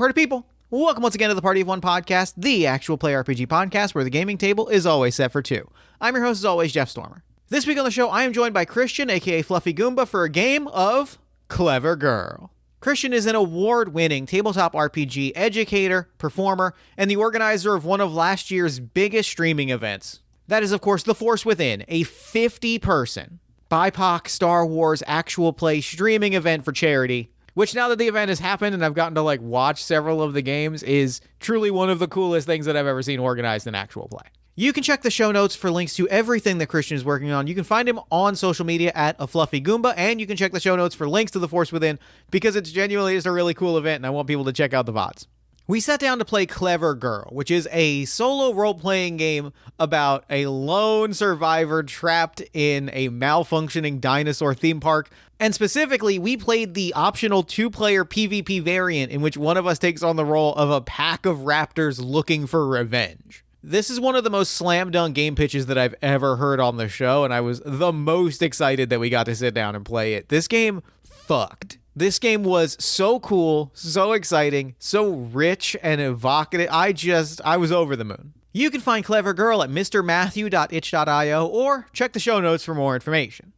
Party people, welcome once again to the Party of One podcast, the actual play RPG podcast where the gaming table is always set for two. I'm your host as always, Jeff Stormer. This week on the show, I am joined by Christian, aka AFluffyGoomba, for a game of Clever Girl. Christian is an award-winning tabletop RPG educator, performer, and the organizer of one of last year's biggest streaming events. That is, of course, The Force Within, a 50-person BIPOC Star Wars actual play streaming event for charity, which now that the event has happened and I've gotten to watch several of the games is truly one of the coolest things that I've ever seen organized in actual play. You can check the show notes for links to everything that Christian is working on. You can find him on social media at AFluffyGoomba, and you can check the show notes for links to The Force Within because it's genuinely just a really cool event and I want people to check out the VODs. We sat down to play Clever Girl, which is a solo role-playing game about a lone survivor trapped in a malfunctioning dinosaur theme park. And specifically, we played the optional two-player PvP variant in which one of us takes on the role of a pack of raptors looking for revenge. This is one of the most slam dunk game pitches that I've ever heard on the show, and I was the most excited that we got to sit down and play it. This game fucked. This game was so cool, so exciting, so rich and evocative. I was over the moon. You can find Clever Girl at mrmatthew.itch.io or check the show notes for more information.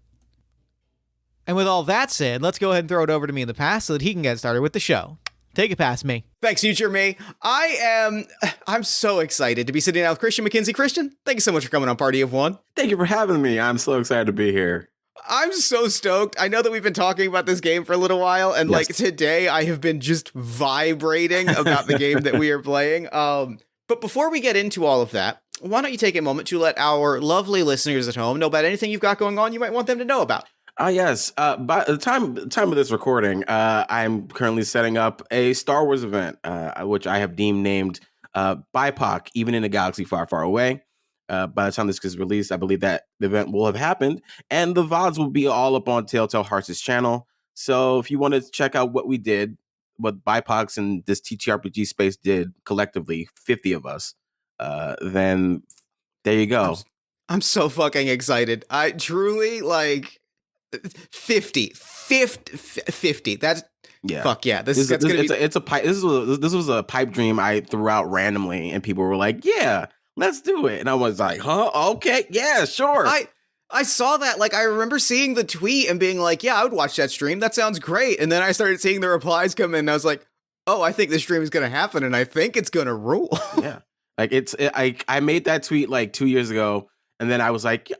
And with all that said, let's go ahead and throw it over to me in the past so that he can get started with the show. Take it past me. Thanks, future me. I'm so excited to be sitting down with Christian McKenzie. Christian, thank you so much for coming on Party of One. Thank you for having me. I'm so excited to be here. I'm so stoked. I know that we've been talking about this game for a little while, and Yes. today I have been just vibrating about the game that we are playing. But before we get into all of that, why don't you take a moment to let our lovely listeners at home know about anything you've got going on you might want them to know about? Yes. By the time of this recording, I'm currently setting up a Star Wars event, which I have named BIPOC, Even in a Galaxy Far, Far Away. By the time this gets released, I believe that the event will have happened, and the VODs will be all up on Telltale Hearts' channel. So if you want to check out what we did, what BIPOCs and this TTRPG space did collectively, 50 of us, then there you go. I'm so fucking excited. I truly 50. That's Yeah. fuck yeah. This was a pipe dream I threw out randomly, and people were like, "Yeah, let's do it." And I was like, "Huh? Okay, yeah, sure." I saw that. I remember seeing the tweet and being like, yeah, I would watch that stream. That sounds great. And then I started seeing the replies come in and I was like, oh, I think this stream is going to happen and I think it's going to rule. Yeah. I made that tweet 2 years ago, and then I was like,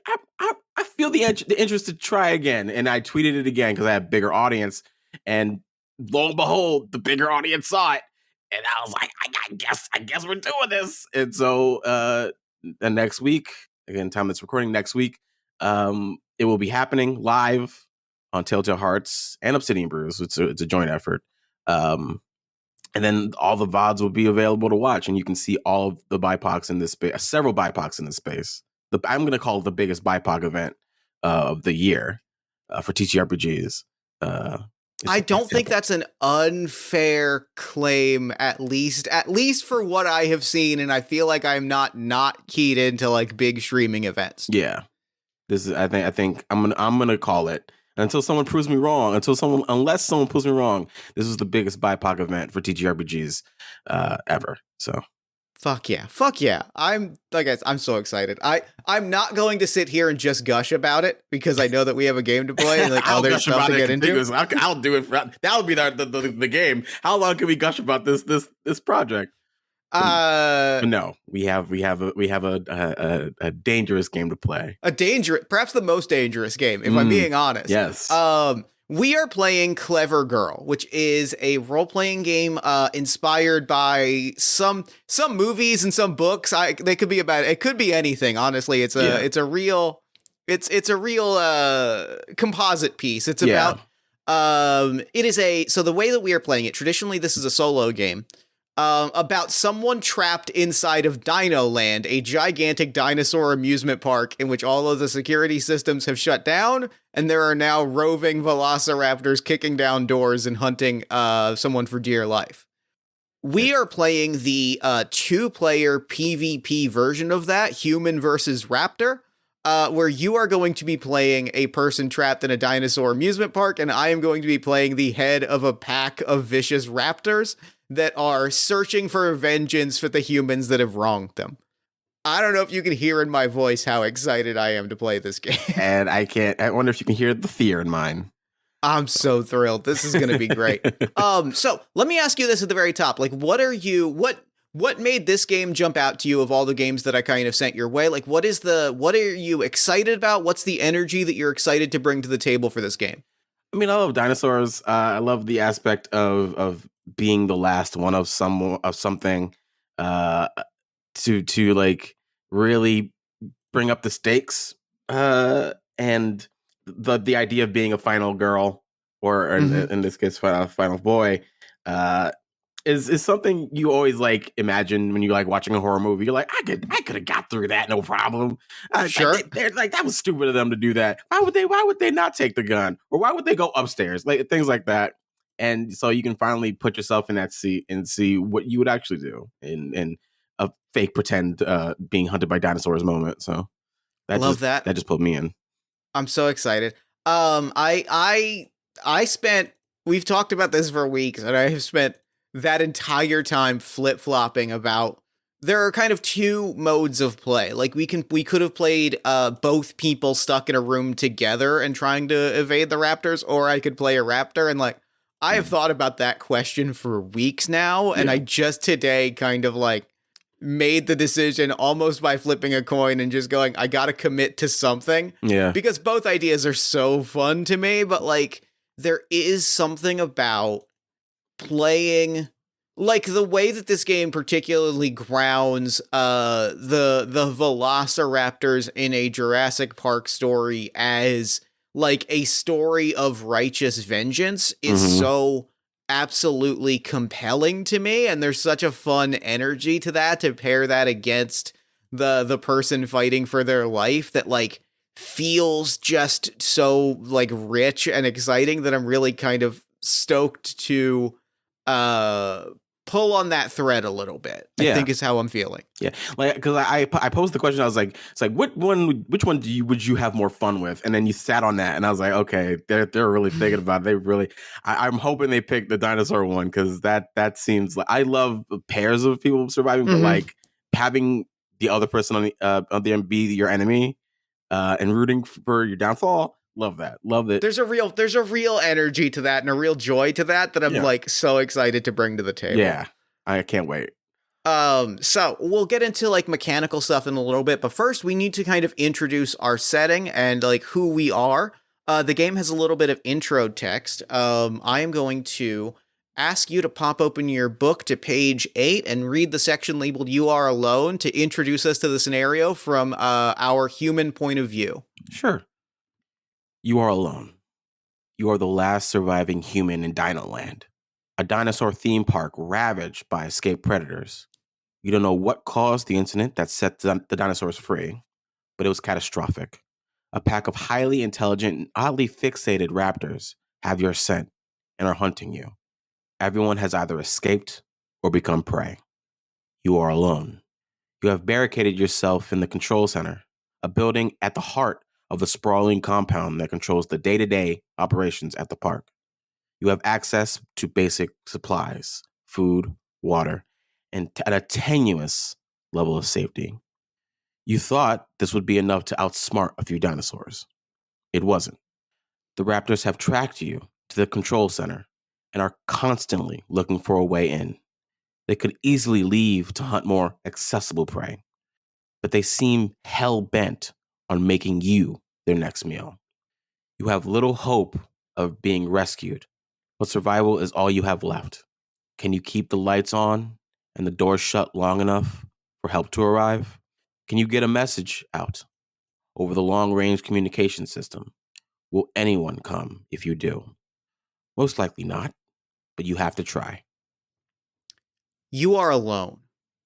I feel the interest to try again. And I tweeted it again because I had a bigger audience. And lo and behold, the bigger audience saw it. And I was like, I guess we're doing this. And so the next week, again, time that's recording next week, it will be happening live on Telltale Hearts and Obsidian Brews. It's a joint effort. And then all the VODs will be available to watch, and you can see all of the BIPOCs in this space, several BIPOCs in this space. I'm going to call it the biggest BIPOC event of the year for TTRPGs. I don't think that's an unfair claim, at least for what I have seen, and I feel like I'm not keyed into big streaming events. Yeah, this is. I think I'm gonna call it until someone proves me wrong. Unless someone proves me wrong, this is the biggest BIPOC event for TTRPGs ever. So. Fuck yeah. I'm so excited. I'm not going to sit here and just gush about it because I know that we have a game to play and there's stuff to get into. I'll do it. That'll be the game. How long can we gush about this project? No, we have a dangerous game to play. Perhaps the most dangerous game, if I'm being honest. Yes. We are playing Clever Girl, which is a role-playing game inspired by some movies and some books. It could be anything. Honestly, it's a real composite piece. It's about so the way that we are playing it, traditionally this is a solo game. About someone trapped inside of Dino Land, a gigantic dinosaur amusement park in which all of the security systems have shut down, and there are now roving velociraptors kicking down doors and hunting someone for dear life. We are playing the two-player PvP version of that, human versus raptor, where you are going to be playing a person trapped in a dinosaur amusement park, and I am going to be playing the head of a pack of vicious raptors. that are searching for vengeance for the humans that have wronged them. I don't know if you can hear in my voice how excited I am to play this game. And I wonder if you can hear the fear in mine. I'm so thrilled. This is going to be great. So let me ask you this at the very top. Like, what made this game jump out to you of all the games that I kind of sent your way? Like, what are you excited about? What's the energy that you're excited to bring to the table for this game? I mean, I love dinosaurs. I love the aspect of being the last one of something, to like really bring up the stakes, and the idea of being a final girl, or in this case, final boy, is something you always like imagine when you like watching a horror movie. You're like, I could have got through that, no problem. Sure. They're like, that was stupid of them to do that. Why would they not take the gun, or why would they go upstairs, like things like that. And so you can finally put yourself in that seat and see what you would actually do in a fake pretend being hunted by dinosaurs moment. So that just pulled me in. I'm so excited. I spent, we've talked about this for weeks, and I have spent that entire time flip-flopping about, there are kind of two modes of play. Like we could have played both people stuck in a room together and trying to evade the raptors, or I could play a raptor. And like, I have thought about that question for weeks now, and I just today kind of like made the decision almost by flipping a coin and just going, I gotta commit to something. Yeah. Because both ideas are so fun to me, but like, there is something about playing, like the way that this game particularly grounds the velociraptors in a Jurassic Park story as like a story of righteous vengeance is so absolutely compelling to me, and there's such a fun energy to that, to pair that against the person fighting for their life, that like feels just so like rich and exciting, that I'm really kind of stoked to pull on that thread a little bit. I think is how I'm feeling. Yeah, like because I posed the question. I was like, it's like which one would you have more fun with? And then you sat on that, and I was like, okay, they're really thinking about it. They really, I'm hoping they pick the dinosaur one, because that seems like, I love pairs of people surviving, but like having the other person on the end be your enemy, and rooting for your downfall. Love that. Love it. There's a real energy to that, and a real joy to that I'm like so excited to bring to the table. Yeah, I can't wait. So we'll get into like mechanical stuff in a little bit, but first we need to kind of introduce our setting and like who we are. The game has a little bit of intro text. I am going to ask you to pop open your book to page 8 and read the section labeled "You Are Alone" to introduce us to the scenario from our human point of view. Sure. You are alone. You are the last surviving human in Dino Land, a dinosaur theme park ravaged by escaped predators. You don't know what caused the incident that set the dinosaurs free, but it was catastrophic. A pack of highly intelligent and oddly fixated raptors have your scent and are hunting you. Everyone has either escaped or become prey. You are alone. You have barricaded yourself in the control center, a building at the heart of the sprawling compound that controls the day-to-day operations at the park. You have access to basic supplies, food, water, and at a tenuous level of safety. You thought this would be enough to outsmart a few dinosaurs. It wasn't. The raptors have tracked you to the control center and are constantly looking for a way in. They could easily leave to hunt more accessible prey, but they seem hell-bent on making you their next meal. You have little hope of being rescued, but survival is all you have left. Can you keep the lights on and the doors shut long enough for help to arrive? Can you get a message out over the long-range communication system? Will anyone come if you do? Most likely not, but you have to try. You are alone.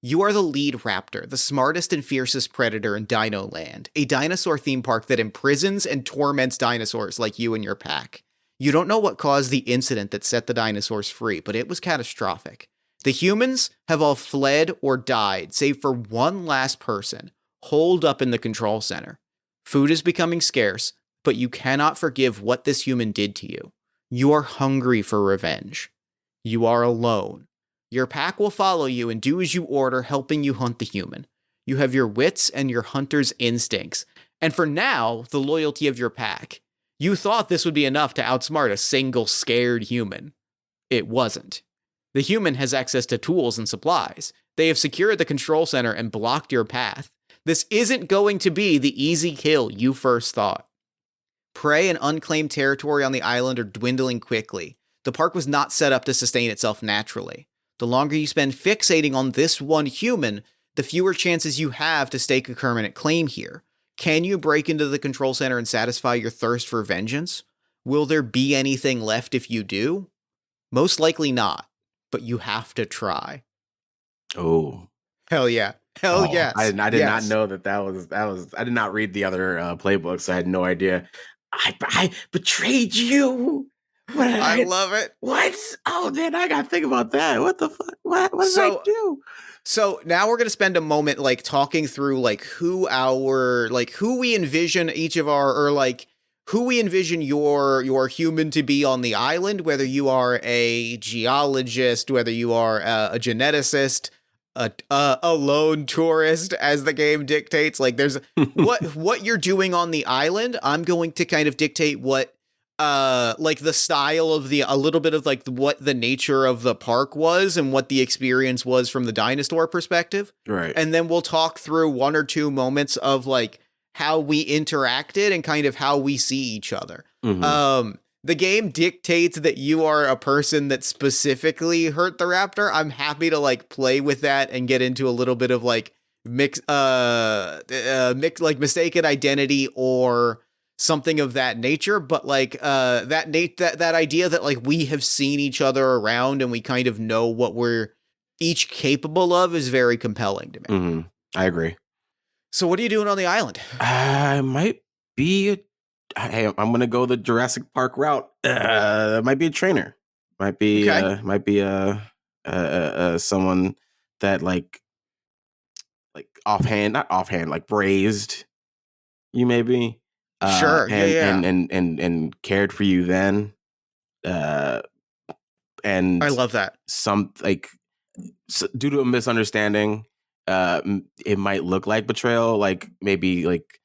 You are the lead raptor, the smartest and fiercest predator in Dino Land, a dinosaur theme park that imprisons and torments dinosaurs like you and your pack. You don't know what caused the incident that set the dinosaurs free, but it was catastrophic. The humans have all fled or died, save for one last person, holed up in the control center. Food is becoming scarce, but you cannot forgive what this human did to you. You are hungry for revenge. You are alone. Your pack will follow you and do as you order, helping you hunt the human. You have your wits and your hunter's instincts. And for now, the loyalty of your pack. You thought this would be enough to outsmart a single scared human. It wasn't. The human has access to tools and supplies. They have secured the control center and blocked your path. This isn't going to be the easy kill you first thought. Prey and unclaimed territory on the island are dwindling quickly. The park was not set up to sustain itself naturally. The longer you spend fixating on this one human, the fewer chances you have to stake a permanent claim here. Can you break into the control center and satisfy your thirst for vengeance? Will there be anything left if you do? Most likely not, but you have to try. Oh. Hell yeah. Hell yes. I did not know that was. I did not read the other playbooks. So I had no idea. I betrayed you. I love it. What? Oh man, I gotta think about that. What the fuck? What did I do? So now we're gonna spend a moment like talking through like who we envision each of our, or like who we envision your human to be on the island, whether you are a geologist, whether you are a geneticist, a lone tourist, as the game dictates. Like there's what you're doing on the island. I'm going to kind of dictate what like the style of a little bit of like what the nature of the park was and what the experience was from the dinosaur perspective. Right. And then we'll talk through one or two moments of like how we interacted and kind of how we see each other. Mm-hmm. The game dictates that you are a person that specifically hurt the raptor. I'm happy to like play with that and get into a little bit of like mix like mistaken identity or something of that nature. But like that idea that like we have seen each other around and we kind of know what we're each capable of is very compelling to me. Mm-hmm. I agree. So what are you doing on the island? I might be I'm gonna go the Jurassic Park route. Might be a trainer. Might be someone that like not offhand, like raised you maybe. Sure. And cared for you then. And I love that. Some like due to a misunderstanding, it might look like betrayal, like maybe like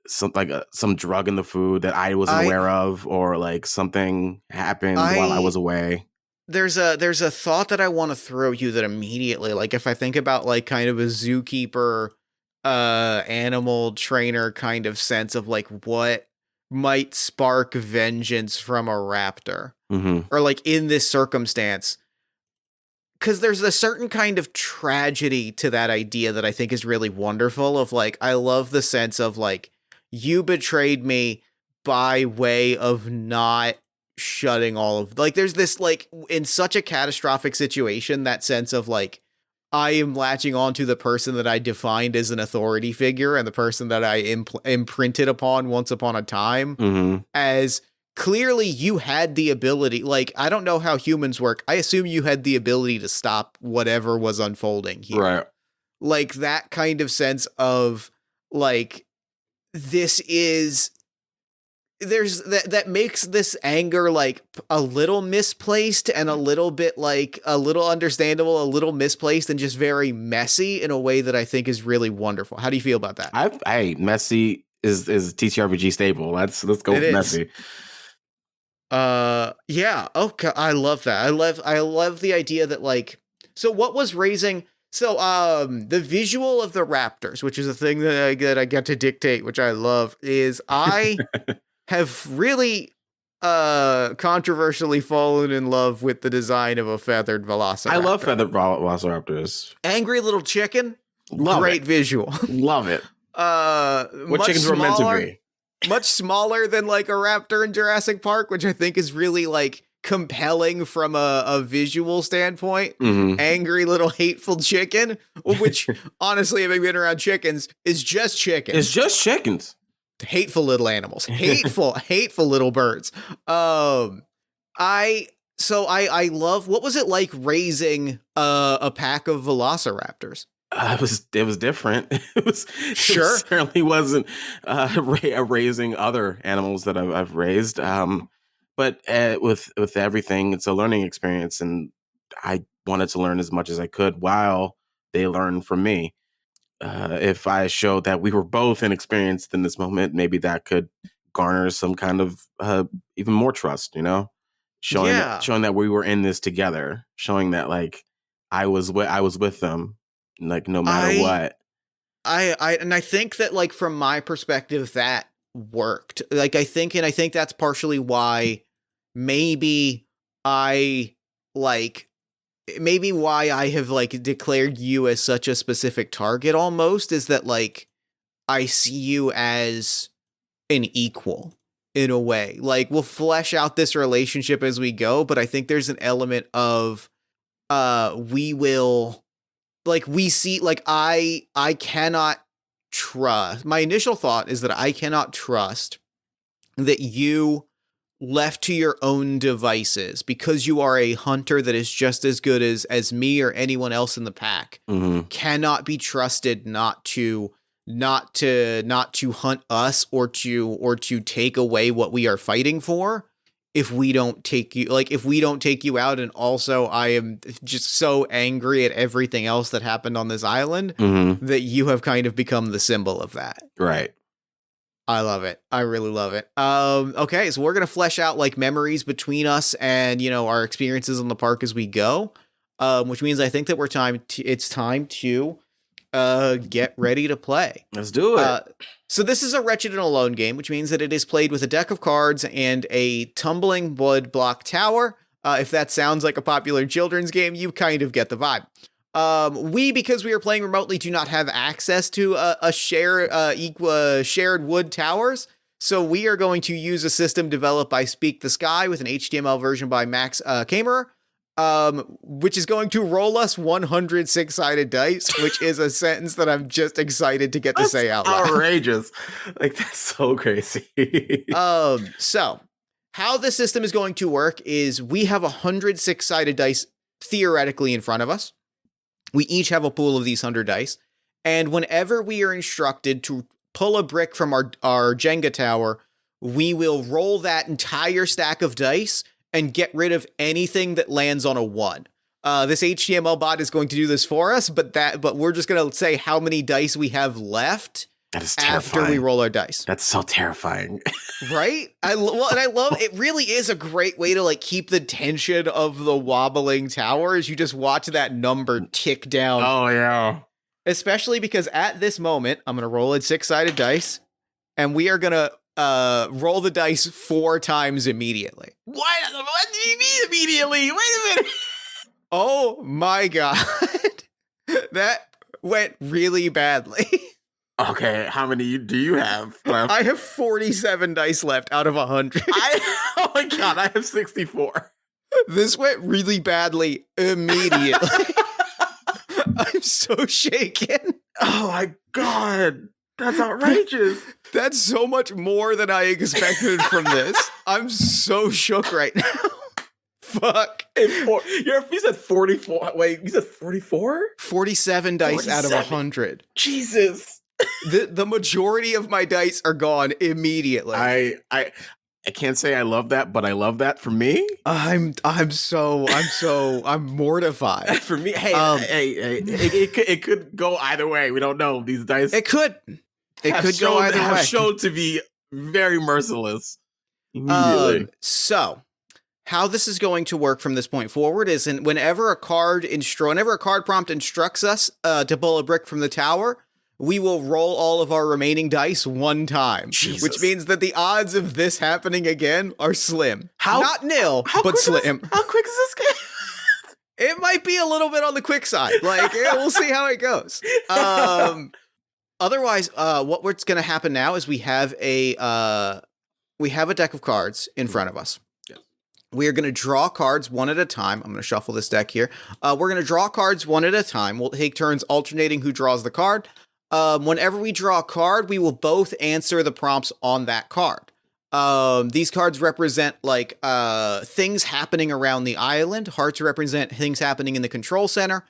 some drug in the food that I wasn't aware of, or like something happened while I was away. There's a thought that I want to throw you that immediately, like if I think about like kind of a zookeeper, animal trainer kind of sense of like what might spark vengeance from a raptor, or like in this circumstance. Because there's a certain kind of tragedy to that idea that I think is really wonderful of like, I love the sense of like, you betrayed me by way of not shutting all of, like, there's this like, in such a catastrophic situation, that sense of like, I am latching on to the person that I defined as an authority figure and the person that I imprinted upon once upon a time as clearly you had the ability. Like, I don't know how humans work. I assume you had the ability to stop whatever was unfolding here. Right. Like that kind of sense of like, this is, there's that makes this anger like a little misplaced and a little bit like a little understandable, a little misplaced, and just very messy in a way that I think is really wonderful. How do you feel about that? Messy is TTRPG staple. Let's go with messy. Yeah. Okay. I love that. I love the idea that like, so what was raising, so the visual of the raptors, which is a thing that I get to dictate, which I love, is I have really controversially fallen in love with the design of a feathered velociraptor. I love feathered velociraptors. Angry little chicken. Love Great it. visual. Love it. What chickens were meant to be. Much smaller than like a raptor in Jurassic Park, which I think is really like compelling from a visual standpoint. Angry little hateful chicken, which honestly, having been around chickens, is just chickens. It's just chickens. Hateful little animals. Hateful little birds. I love, what was it like raising a pack of velociraptors? It was different. It certainly wasn't raising other animals that I've raised. But with everything, it's a learning experience, and I wanted to learn as much as I could while they learned from me. If I showed that we were both inexperienced in this moment, maybe that could garner some kind of even more trust, showing that we were in this together, showing that like I was with them, like no matter what. I think that like from my perspective that worked. Like I think that's partially why maybe I have like declared you as such a specific target almost, is that like I see you as an equal in a way. Like we'll flesh out this relationship as we go, but I think there's an element of we will like we see like I cannot trust. My initial thought is that I cannot trust that you left to your own devices, because you are a hunter that is just as good as me or anyone else in the pack, cannot be trusted not to hunt us or to take away what we are fighting for if we don't take you out. And also I am just so angry at everything else that happened on this island that you have kind of become the symbol of that. Right. I love it. I really love it. Okay, so we're going to flesh out like memories between us and, our experiences on the park as we go, which means I think that it's time to get ready to play. Let's do it. So this is a Wretched and Alone game, which means that it is played with a deck of cards and a tumbling wood block tower. If that sounds like a popular children's game, you kind of get the vibe. Because we are playing remotely, do not have access to shared wood towers. So we are going to use a system developed by Speak the Sky with an HTML version by Max Kamerer, which is going to roll us 100 six-sided dice, which is a sentence that I'm just excited to get to say out loud. Outrageous. Like, that's so crazy. So how the system is going to work is we have 100 six-sided dice theoretically in front of us. We each have a pool of these 100 dice, and whenever we are instructed to pull a brick from our Jenga tower, we will roll that entire stack of dice and get rid of anything that lands on a 1. This HTML bot is going to do this for us, but we're just going to say how many dice we have left. That is terrifying. After we roll our dice. That's so terrifying. Right? I love it. Really is a great way to like keep the tension of the wobbling tower as you just watch that number tick down. Oh yeah. Especially because at this moment, I'm going to roll a 6-sided dice, and we are going to roll the dice 4 times immediately. What do you mean immediately? Wait a minute. Oh my God. That went really badly. Okay, how many do you have left? I have 47 dice left out of 100. Oh my God, I have 64. This went really badly immediately. I'm so shaken. Oh my God, that's outrageous. That's so much more than I expected from this. I'm so shook right now. Fuck. You said 44. Wait, you said 44? 47 dice out of 100. Jesus. The majority of my dice are gone immediately. I can't say I love that, but I love that for me. I'm mortified. For me, it could go either way. We don't know. These dice. It could go either way. Have shown to be very merciless immediately. So how this is going to work from this point forward is whenever a card prompt instructs us to pull a brick from the tower, we will roll all of our remaining dice 1 time, Jesus. Which means that the odds of this happening again are slim. Not nil, but slim. How quick is this game? It might be a little bit on the quick side. Like, yeah, we'll see how it goes. Otherwise, what's going to happen now is we have a deck of cards in front of us. Yeah. We are going to draw cards one at a time. I'm going to shuffle this deck here. We're going to draw cards one at a time. We'll take turns alternating who draws the card. Whenever we draw a card, we will both answer the prompts on that card. These cards represent like things happening around the island. Hearts represent things happening in the control center.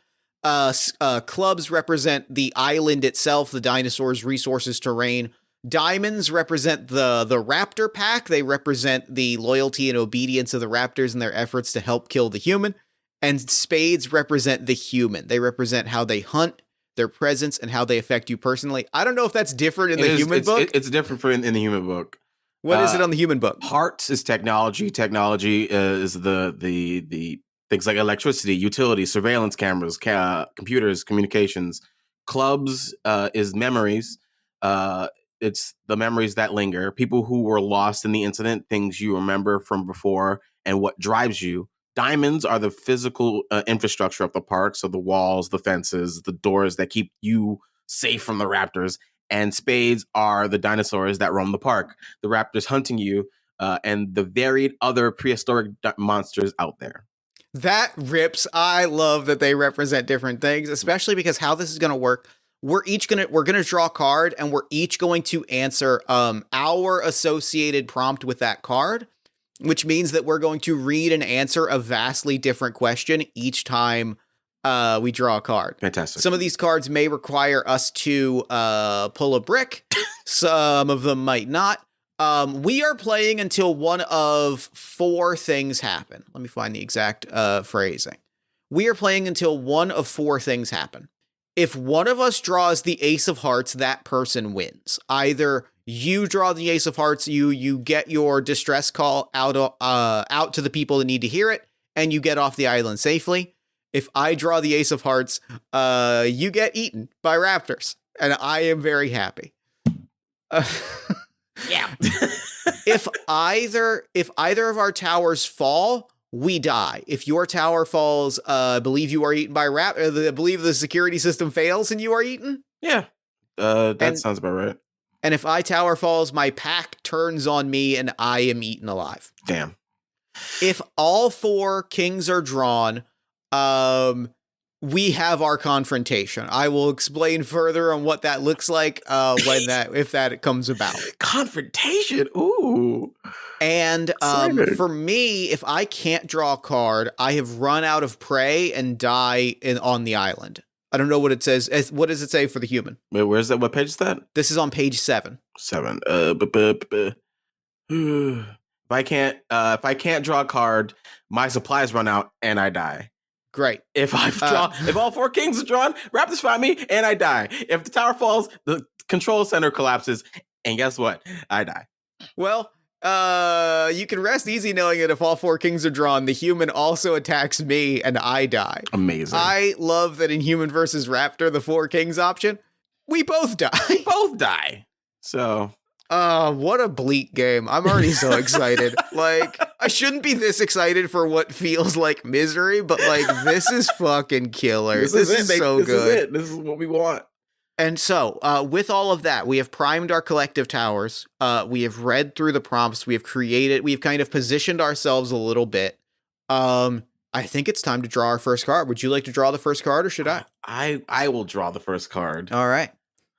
Clubs represent the island itself, the dinosaurs, resources, terrain. Diamonds represent the raptor pack. They represent the loyalty and obedience of the raptors and their efforts to help kill the human. and spades represent the human. They represent how they hunt, their presence, and how they affect you personally. I don't know if that's different in the human book. It's different in the human book. What is it on the human book? Hearts is technology. Technology is the things like electricity, utilities, surveillance cameras, computers, communications. Clubs is memories. It's the memories that linger. People who were lost in the incident, things you remember from before, and what drives you. Diamonds are the physical infrastructure of the park, so the walls, the fences, the doors that keep you safe from the raptors. And spades are the dinosaurs that roam the park, the raptors hunting you, and the varied other prehistoric monsters out there. That rips. I love that they represent different things, especially because how this is going to work. We're going to draw a card, and we're each going to answer our associated prompt with that card, which means that we're going to read and answer a vastly different question each time we draw a card. Fantastic. Some of these cards may require us to pull a brick. Some of them might not. We are playing until one of four things happen. Let me find the exact phrasing. We are playing until one of four things happen. If one of us draws the ace of hearts, that person wins. Either you draw the ace of hearts, you get your distress call out to the people that need to hear it, and you get off the island safely. If I draw the ace of hearts, you get eaten by raptors, and I am very happy. Yeah. If either of our towers fall, we die. If your tower falls, I believe you are eaten by raptors. I believe the security system fails and you are eaten. Yeah. That sounds about right. And if my tower falls, my pack turns on me and I am eaten alive. Damn. If all four kings are drawn, we have our confrontation. I will explain further on what that looks like if that comes about. Confrontation. Ooh. And for me, if I can't draw a card, I have run out of prey and die on the island. I don't know what it says. What does it say for the human? Wait, where's that? What page is that? This is on page 7. 7. If I can't draw a card, my supplies run out and I die. Great. If if all four kings are drawn, raptors find me and I die. If the tower falls, the control center collapses, and guess what? I die. Well, you can rest easy knowing that if all four kings are drawn, the human also attacks me and I die. Amazing. I love that in human versus raptor, the four kings option, we both die. We both die. So. What a bleak game. I'm already so excited. Like, I shouldn't be this excited for what feels like misery, but like, this is fucking killer. This is so good. This is what we want. And so, with all of that, we have primed our collective towers. We have read through the prompts. We've kind of positioned ourselves a little bit. I think it's time to draw our first card. Would you like to draw the first card, or should I? I will draw the first card. All right.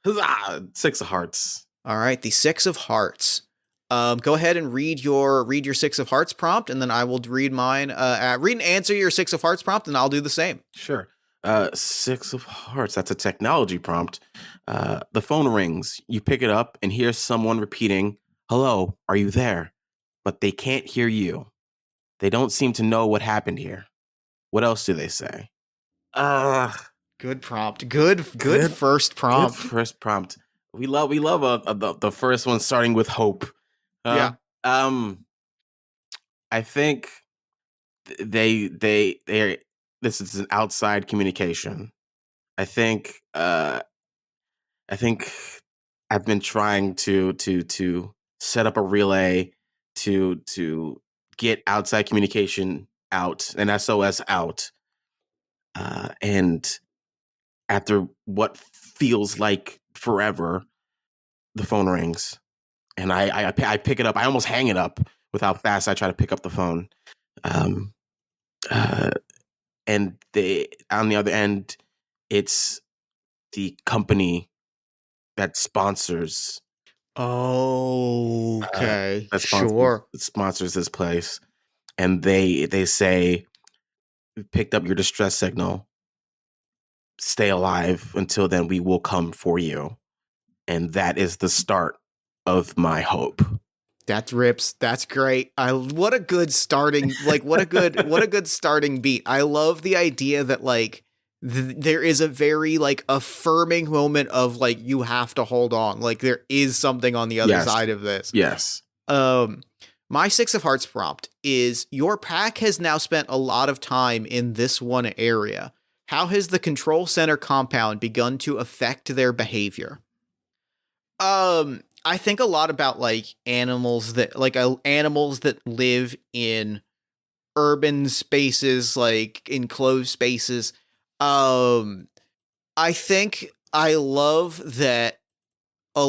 Huzzah! 6 of hearts. All right, the 6 of hearts. Go ahead and read your 6 of hearts prompt, and then I will read mine. Read and answer your 6 of hearts prompt, and I'll do the same. Sure. 6 of hearts. That's a technology prompt. The phone rings. You pick it up and hear someone repeating, "Hello, are you there?" But they can't hear you. They don't seem to know what happened here. What else do they say? Good prompt. Good first prompt. Good first prompt. We love the first one starting with hope. Yeah. I think they this is an outside communication. I think I've been trying to set up a relay to get outside communication out, an SOS out. And after what feels like forever, the phone rings, and I pick it up. I almost hang it up with how fast I try to pick up the phone. And on the other end, it's the company that sponsors. Oh, okay. Sure. Sponsors this place, and they say, "We picked up your distress signal. Stay alive until then. We will come for you." And that is the start of my hope. That rips. That's great. What a good starting, what a good starting beat. I love the idea that like there is a very like affirming moment of like you have to hold on. Like there is something on the other side of this. Yes. My 6 of Hearts prompt is your pack has now spent a lot of time in this one area. How has the control center compound begun to affect their behavior? I think a lot about like animals that live in urban spaces, like enclosed spaces. I think I love that I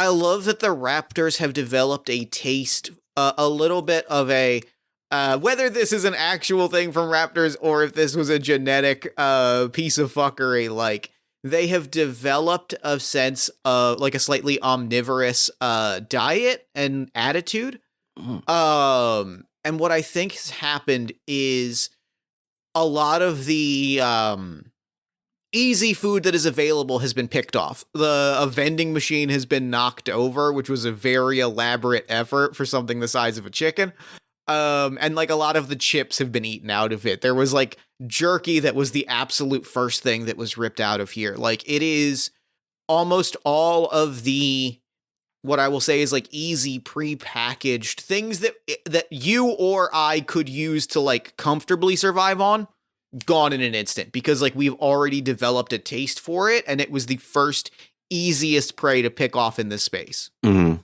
love that the raptors have developed a taste, a little bit of a, whether this is an actual thing from raptors or if this was a genetic piece of fuckery, like they have developed a sense of like a slightly omnivorous diet and attitude. And what I think has happened is a lot of the easy food that is available has been picked off. A vending machine has been knocked over, which was a very elaborate effort for something the size of a chicken. And like a lot of the chips have been eaten out of it. There was like jerky that was the absolute first thing that was ripped out of here. Like it is almost all of the, what I will say is like easy pre-packaged things that you or I could use to like comfortably survive on, gone in an instant, because like we've already developed a taste for it and it was the first easiest prey to pick off in this space. Mm-hmm.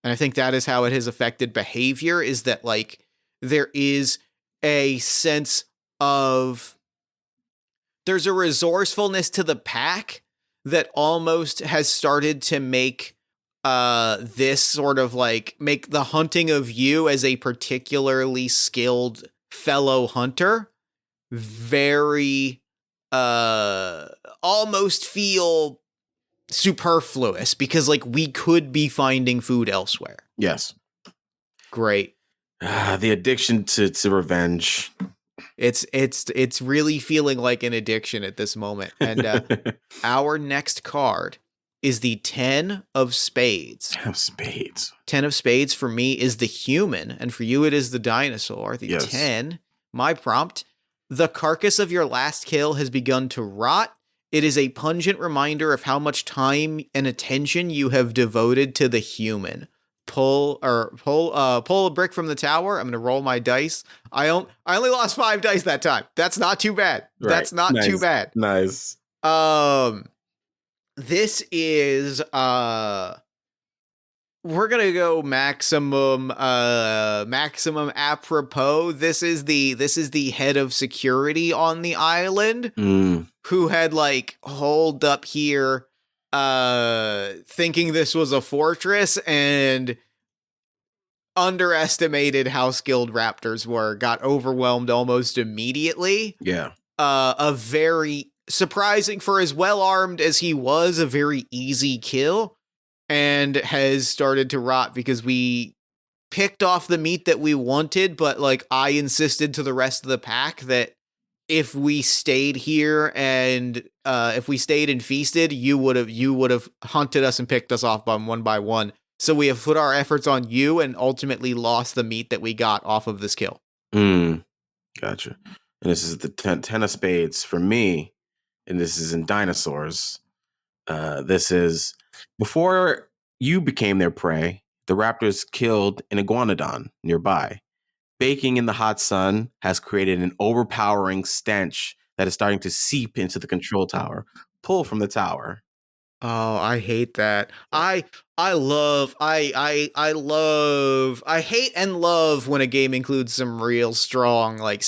And I think that is how it has affected behavior, is that like there is a sense of, there's a resourcefulness to the pack that almost has started to make this sort of like make the hunting of you as a particularly skilled fellow hunter very almost feel superfluous, because like we could be finding food elsewhere. Yes. Great. The addiction to revenge. It's really feeling like an addiction at this moment. And our next card is the 10 of spades. 10 of spades. 10 of spades for me is the human, and for you it is the dinosaur. The Yes. 10, my prompt, the carcass of your last kill has begun to rot. It is a pungent reminder of how much time and attention you have devoted to the human. Pull a brick from the tower. I'm going to roll my dice. I only lost 5 dice that time. That's not too bad. Right. That's not Nice. too bad. Nice. This is we're gonna go maximum apropos. This is the head of security on the island who had like holed up here thinking this was a fortress and underestimated how skilled raptors were, got overwhelmed almost immediately. Yeah. A very surprising, for as well armed as he was, a very easy kill, and has started to rot because we picked off the meat that we wanted, but like I insisted to the rest of the pack that if we stayed here and if we stayed and feasted, you would have hunted us and picked us off by one. So we have put our efforts on you and ultimately lost the meat that we got off of this kill. Gotcha. And this is the 10 of spades for me, and this is in dinosaurs. This is before you became their prey. The raptors killed an iguanodon nearby. Baking in the hot sun has created an overpowering stench that is starting to seep into the control tower. Pull from the tower. Oh, I hate that. I hate and love when a game includes some real strong like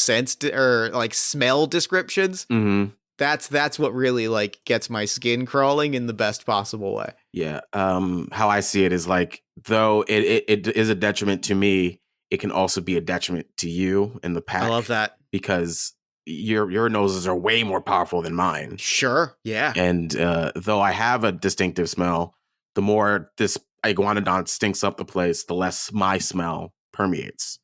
or like smell descriptions. Mm-hmm. That's what really like gets my skin crawling in the best possible way. Yeah. How I see it is like, though it is a detriment to me, it can also be a detriment to you and the pack. I love that. Because your noses are way more powerful than mine. Sure. Yeah. And though I have a distinctive smell, the more this iguanodon stinks up the place, the less my smell permeates.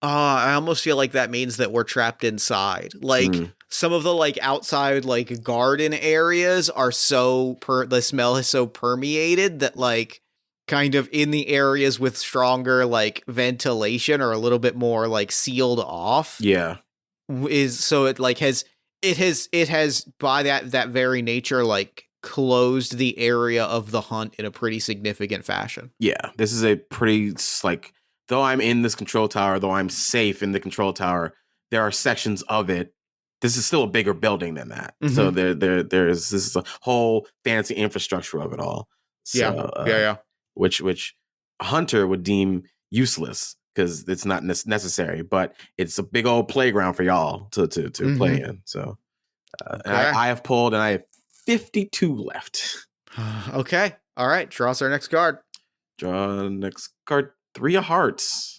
I almost feel like that means that we're trapped inside. Like some of the like outside like garden areas are so the smell is so permeated that like kind of in the areas with stronger like ventilation or a little bit more like sealed off. Yeah. Is so it like has by that very nature like closed the area of the hunt in a pretty significant fashion. Yeah. This is a pretty like, though I'm in this control tower, though I'm safe in the control tower, there are sections of it. This is still a bigger building than that. Mm-hmm. So there's this is a whole fancy infrastructure of it all. So, yeah. Which a hunter would deem useless because it's not necessary, but it's a big old playground for y'all to play in. So and I have pulled, and I have 52 left. Okay. All right. Draw us our next card. Draw next card. 3 of hearts.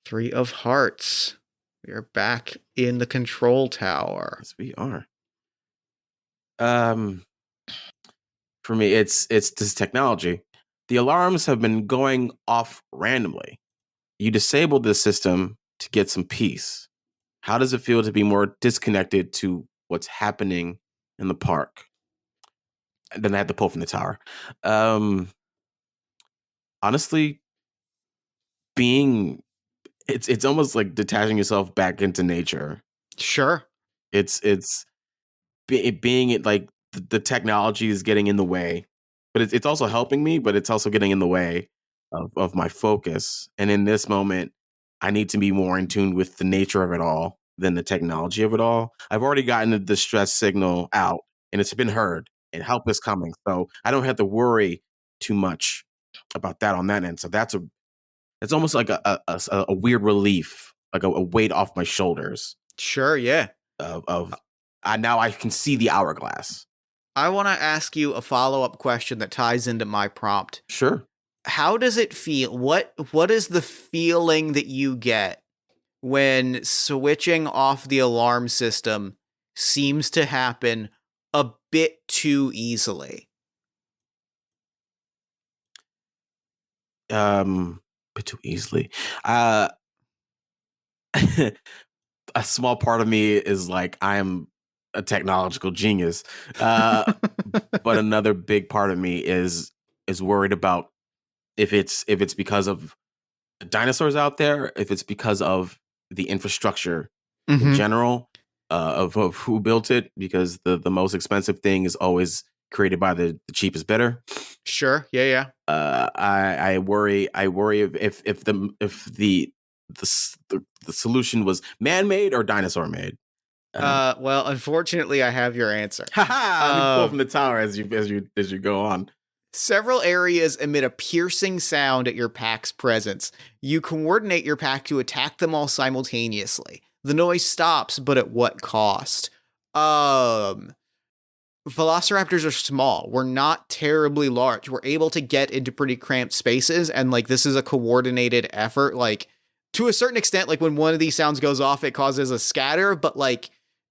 3 of hearts. We are back in the control tower. Yes, we are. For me, it's this technology. The alarms have been going off randomly. You disabled this system to get some peace. How does it feel to be more disconnected to what's happening in the park? And then I had to pull from the tower. Honestly, it's almost like detaching yourself back into nature. Sure. It's being it like the technology is getting in the way, but it's also helping me, but it's also getting in the way of my focus. And in this moment, I need to be more in tune with the nature of it all than the technology of it all. I've already gotten the distress signal out, and it's been heard, and help is coming. So I don't have to worry too much about that on that end. So it's almost like a weird relief, like a weight off my shoulders. Sure, yeah. Now I can see the hourglass. I want to ask you a follow-up question that ties into my prompt. Sure. How does it feel? What is the feeling that you get when switching off the alarm system seems to happen a bit too easily? Bit too easily. A small part of me is like, I am a technological genius. But another big part of me is worried about if it's because of the dinosaurs out there, if it's because of the infrastructure in general, of who built it, because the most expensive thing is always created by the cheapest bidder. Sure. Yeah. I worry if the solution was man-made or dinosaur-made. Well, unfortunately, I have your answer. Let me pull from the tower as you go on. Several areas emit a piercing sound at your pack's presence. You coordinate your pack to attack them all simultaneously. The noise stops, but at what cost? Velociraptors are small. We're not terribly large. We're able to get into pretty cramped spaces, and like this is a coordinated effort. Like to a certain extent, like when one of these sounds goes off, it causes a scatter, but like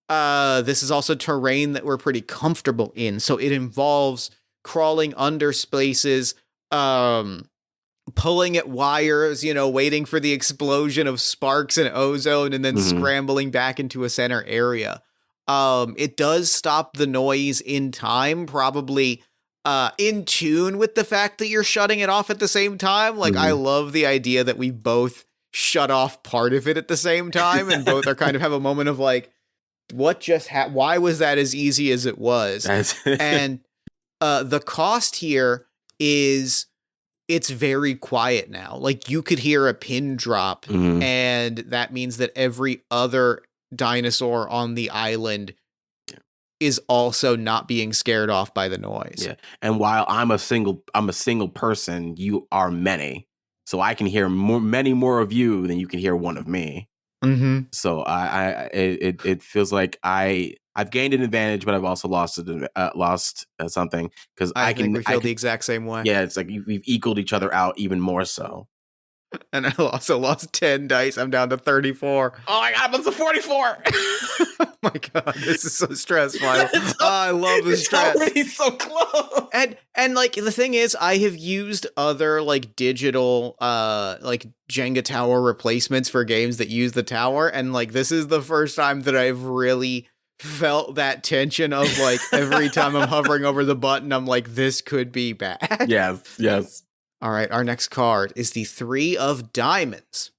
this is also terrain that we're pretty comfortable in. So it involves crawling under spaces, pulling at wires, waiting for the explosion of sparks and ozone, and then scrambling back into a center area. It does stop the noise in time, probably in tune with the fact that you're shutting it off at the same time. Like, I love the idea that we both shut off part of it at the same time, and both are kind of have a moment of like, what just happened? Why was that as easy as it was? And the cost here is it's very quiet now. Like you could hear a pin drop, and that means that every other dinosaur on the island is also not being scared off by the noise. Yeah. And while I'm a single person, you are many. So I can hear many more of you than you can hear one of me. So it feels like I've gained an advantage, but I've also lost something because I think we feel the exact same way. Yeah, it's like we've equaled each other out even more so. And I also lost 10 dice. I'm down to 34. Oh my god, that's a 44. Oh my god, this is so stressful. I love the stress. Already so close. And like the thing is, I have used other like digital like Jenga tower replacements for games that use the tower, and like this is the first time that I've really felt that tension of like every time I'm hovering over the button, I'm like, this could be bad. Yes. All right, our next card is the 3 of diamonds.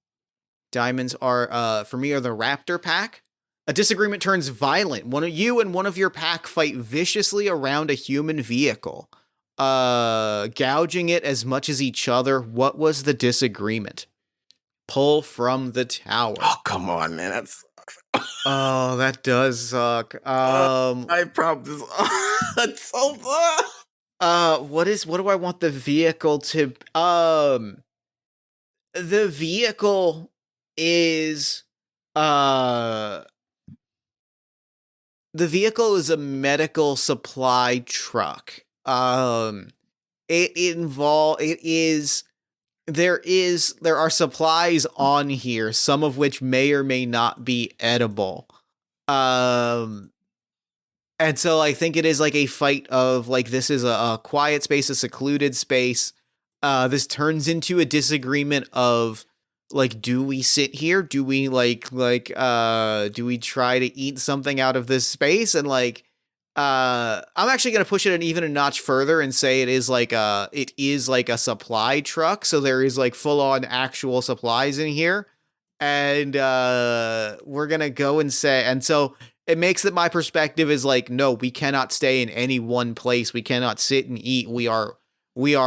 Diamonds are, for me, are the Raptor pack. A disagreement turns violent. One of you and one of your pack fight viciously around a human vehicle, gouging it as much as each other. What was the disagreement? Pull from the tower. Oh, come on, man. That's Oh, that does suck. I promise. That's so What do I want the vehicle to the vehicle is uh the vehicle is a medical supply truck. It is there are supplies on here, some of which may or may not be edible. Um and so I think it is like a fight of like this is a quiet space, a secluded space. This turns into a disagreement of like, do we sit here? Do we do we try to eat something out of this space? And like, I'm actually gonna push it even a notch further and say it is like a supply truck. So there is like full on actual supplies in here, and we're gonna go and say, and so it makes that my perspective is like, no, we cannot stay in any one place. We cannot sit and eat. We are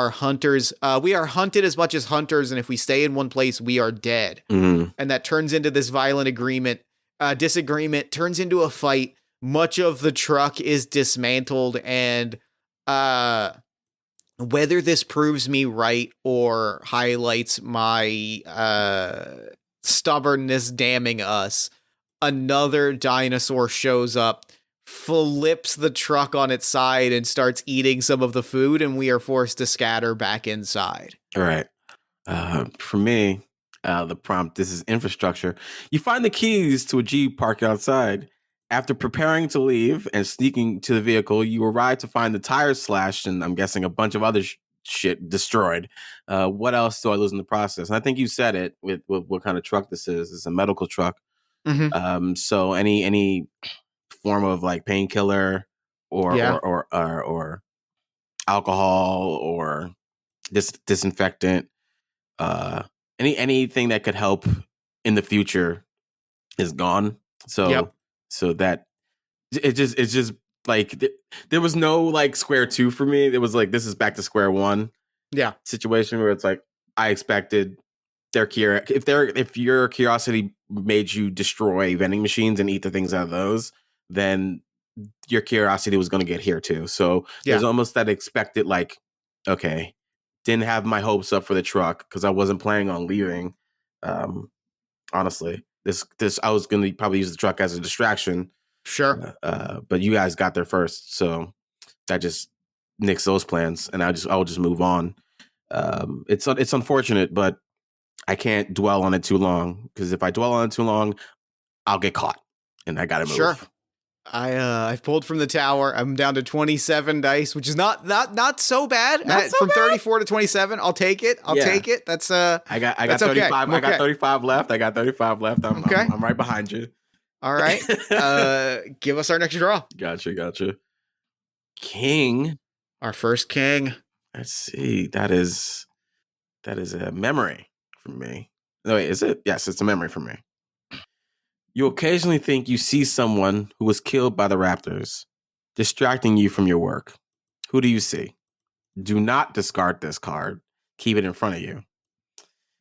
hunters. We are hunted as much as hunters, and if we stay in one place, we are dead. Mm. And that turns into this violent disagreement, turns into a fight. Much of the truck is dismantled, and whether this proves me right or highlights my stubbornness damning us, another dinosaur shows up, flips the truck on its side, and starts eating some of the food, and we are forced to scatter back inside. All right. For me, the prompt, this is infrastructure. You find the keys to a Jeep parked outside. After preparing to leave and sneaking to the vehicle, you arrive to find the tires slashed and I'm guessing a bunch of other shit destroyed. What else do I lose in the process? And I think you said it with what kind of truck this is. It's a medical truck. Mm-hmm. So any form of like painkiller or alcohol or disinfectant, anything that could help in the future is gone. So Yep. so that it's just like there was no like square two for me. It was like this is back to square one. Yeah. Situation where it's like I expected if your curiosity made you destroy vending machines and eat the things out of those, then your curiosity was going to get here too. So there's almost that expected like, okay, didn't have my hopes up for the truck because I wasn't planning on leaving. Honestly, this I was going to probably use the truck as a distraction. Sure. But you guys got there first, so that just nixed those plans, and I'll just move on. It's unfortunate, but I can't dwell on it too long because if I dwell on it too long, I'll get caught, and I gotta move. Sure. I've pulled from the tower. I'm down to 27 dice, which is not so bad. From 34 to 27, I'll take it. I'll take it. That's I got 35. Okay. I got 35 left. I'm right behind you. All right. Give us our next draw. Gotcha. King. Our first king. Let's see. That is a memory for me. No, wait, is it? Yes, it's a memory for me. You occasionally think you see someone who was killed by the raptors, distracting you from your work. Who do you see? Do not discard this card. Keep it in front of you.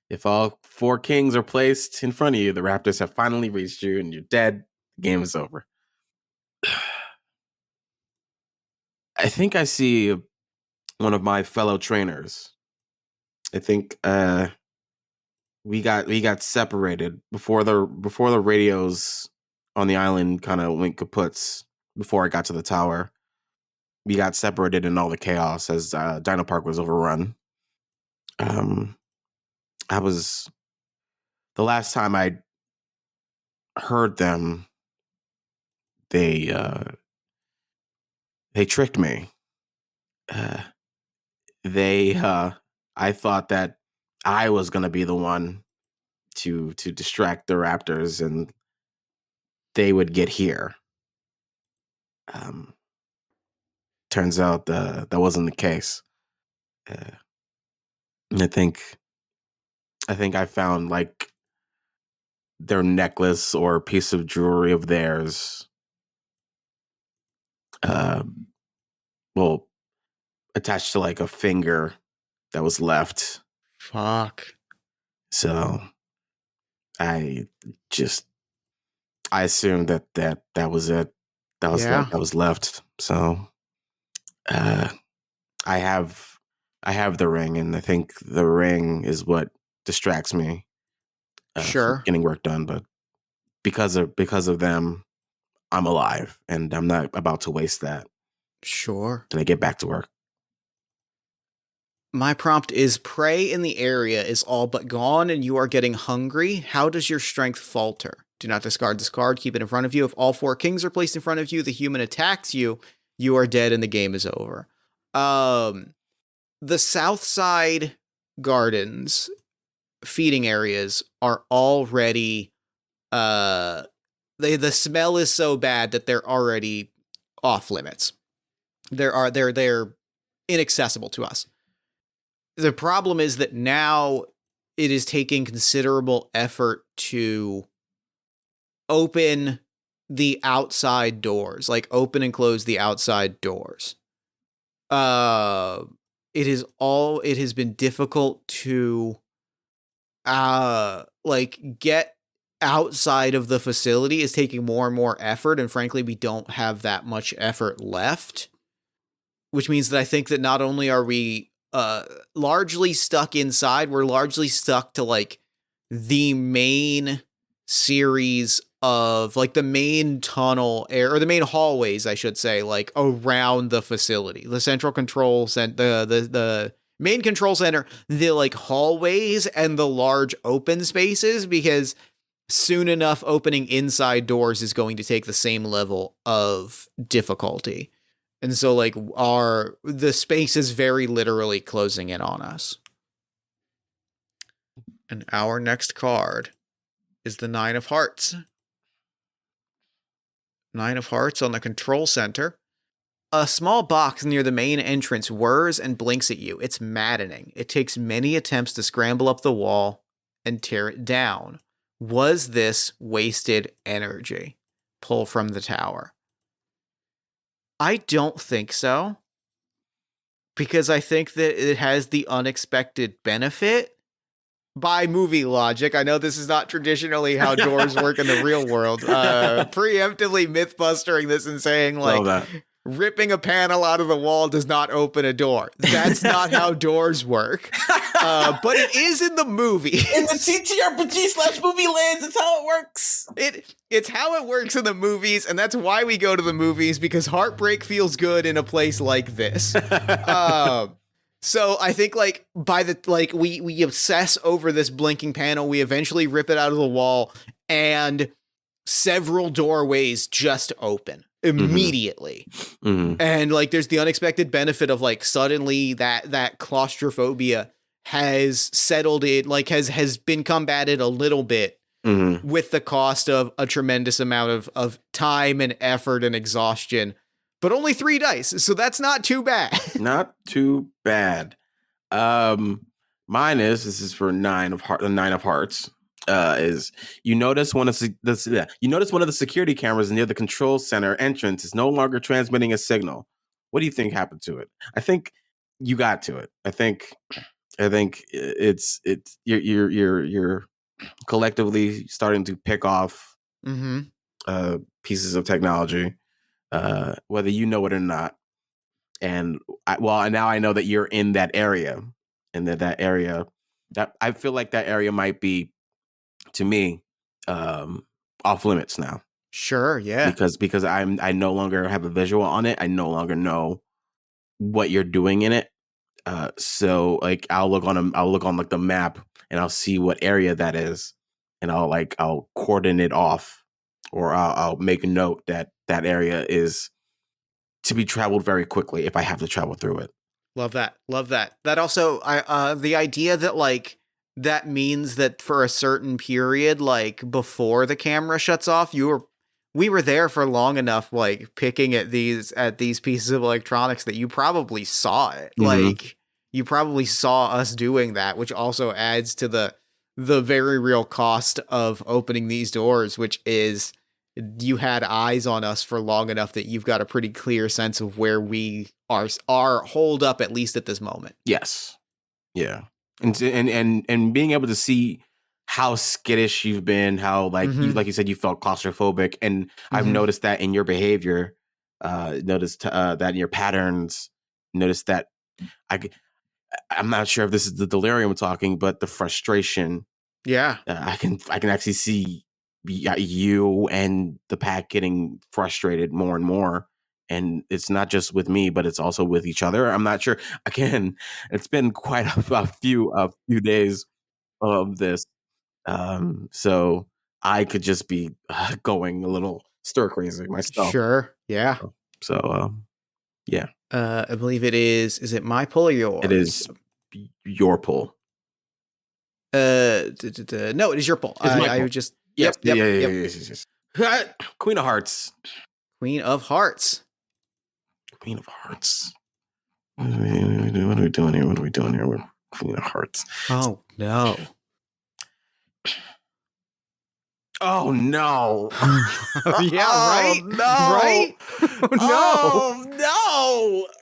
If all 4 kings are placed in front of you, the raptors have finally reached you and you're dead. The game is over. I think I see one of my fellow trainers. I think we got separated before the radios on the island kind of went kaputs before I got to the tower. We got separated in all the chaos as Dino Park was overrun. I was the last time I heard them. They tricked me. I thought that I was gonna be the one to distract the raptors and they would get here. Turns out that wasn't the case. And I think I found like their necklace or a piece of jewelry of theirs. Uh, well, attached to like a finger that was left. Fuck. So I assumed that was it. That was Yeah. that was left. So I have the ring, and I think the ring is what distracts me from Sure. getting work done. But because of them, I'm alive, and I'm not about to waste that. Sure. Can I get back to work? My prompt is prey in the area is all but gone and you are getting hungry. How does your strength falter? Do not discard this card. Keep it in front of you. If all 4 kings are placed in front of you, the human attacks you. You are dead and the game is over. The south side gardens feeding areas are already the smell is so bad that they're already off limits. They're inaccessible to us. The problem is that now it is taking considerable effort to open the outside doors, like open and close the outside doors. It has been difficult to get outside of the facility is taking more and more effort, and frankly we don't have that much effort left, which means that I think that not only are we largely stuck inside, we're largely stuck to like the main series of like the main tunnel or the main hallways, I should say, like around the facility, the central control center, the main control center, the like hallways and the large open spaces, because soon enough opening inside doors is going to take the same level of difficulty. And so like the space is very literally closing in on us. And our next card is the 9 of Hearts. 9 of Hearts on the control center. A small box near the main entrance whirs and blinks at you. It's maddening. It takes many attempts to scramble up the wall and tear it down. Was this wasted energy? Pull from the tower. I don't think so, because I think that it has the unexpected benefit. By movie logic, I know this is not traditionally how doors work in the real world. Preemptively myth-bustering this and saying like ripping a panel out of the wall does not open a door. That's not how doors work. But it is in the movie. In the TTRPG/movie lands, it's how it works. It's how it works in the movies, and that's why we go to the movies, because heartbreak feels good in a place like this. So I think like we obsess over this blinking panel, we eventually rip it out of the wall, and several doorways just open immediately. Mm-hmm. And like there's the unexpected benefit of like suddenly that claustrophobia has settled in, like has been combated a little bit with the cost of a tremendous amount of time and effort and exhaustion. But only 3 dice, so that's not too bad. Not too bad. Mine is for 9 of Hearts. Is you notice one of the security cameras near the control center entrance is no longer transmitting a signal. What do you think happened to it? I think you got to it. I think it's you're collectively starting to pick off pieces of technology, whether you know it or not. And now I know that you're in that area, and that area, that I feel like that area might be, to me, off limits now. Sure, yeah. Because I no longer have a visual on it. I no longer know what you're doing in it. So like I'll look on like the map, and I'll see what area that is, and I'll cordon it off, or I'll make a note that area is to be traveled very quickly if I have to travel through it. Love that. That also, the idea that like that means that for a certain period, like before the camera shuts off, we were there for long enough, like picking at these pieces of electronics that you probably saw it. Mm-hmm. Like you probably saw us doing that, which also adds to the very real cost of opening these doors, which is you had eyes on us for long enough that you've got a pretty clear sense of where we are holed up, at least at this moment. Yes. Yeah. And being able to see how skittish you've been, how like you said, you felt claustrophobic, and I've noticed that in your behavior, noticed that in your patterns, noticed that I'm not sure if this is the delirium talking, but the frustration. Yeah, I can actually see you and the pack getting frustrated more and more. And it's not just with me, but it's also with each other. I'm not sure. Again, it's been quite a few days of this. So I could just be going a little stir crazy myself. sure. Yeah. So, yeah. I believe it is. Is it my pull or yours? It is your pull. No, it is your pull. I would just. Yes. Yep. Queen of Hearts. Queen of Hearts. Queen of Hearts. What are we doing here? What are we doing here with Queen of Hearts? Oh, no. Oh, no. Yeah, right? Oh, no. Right? Oh,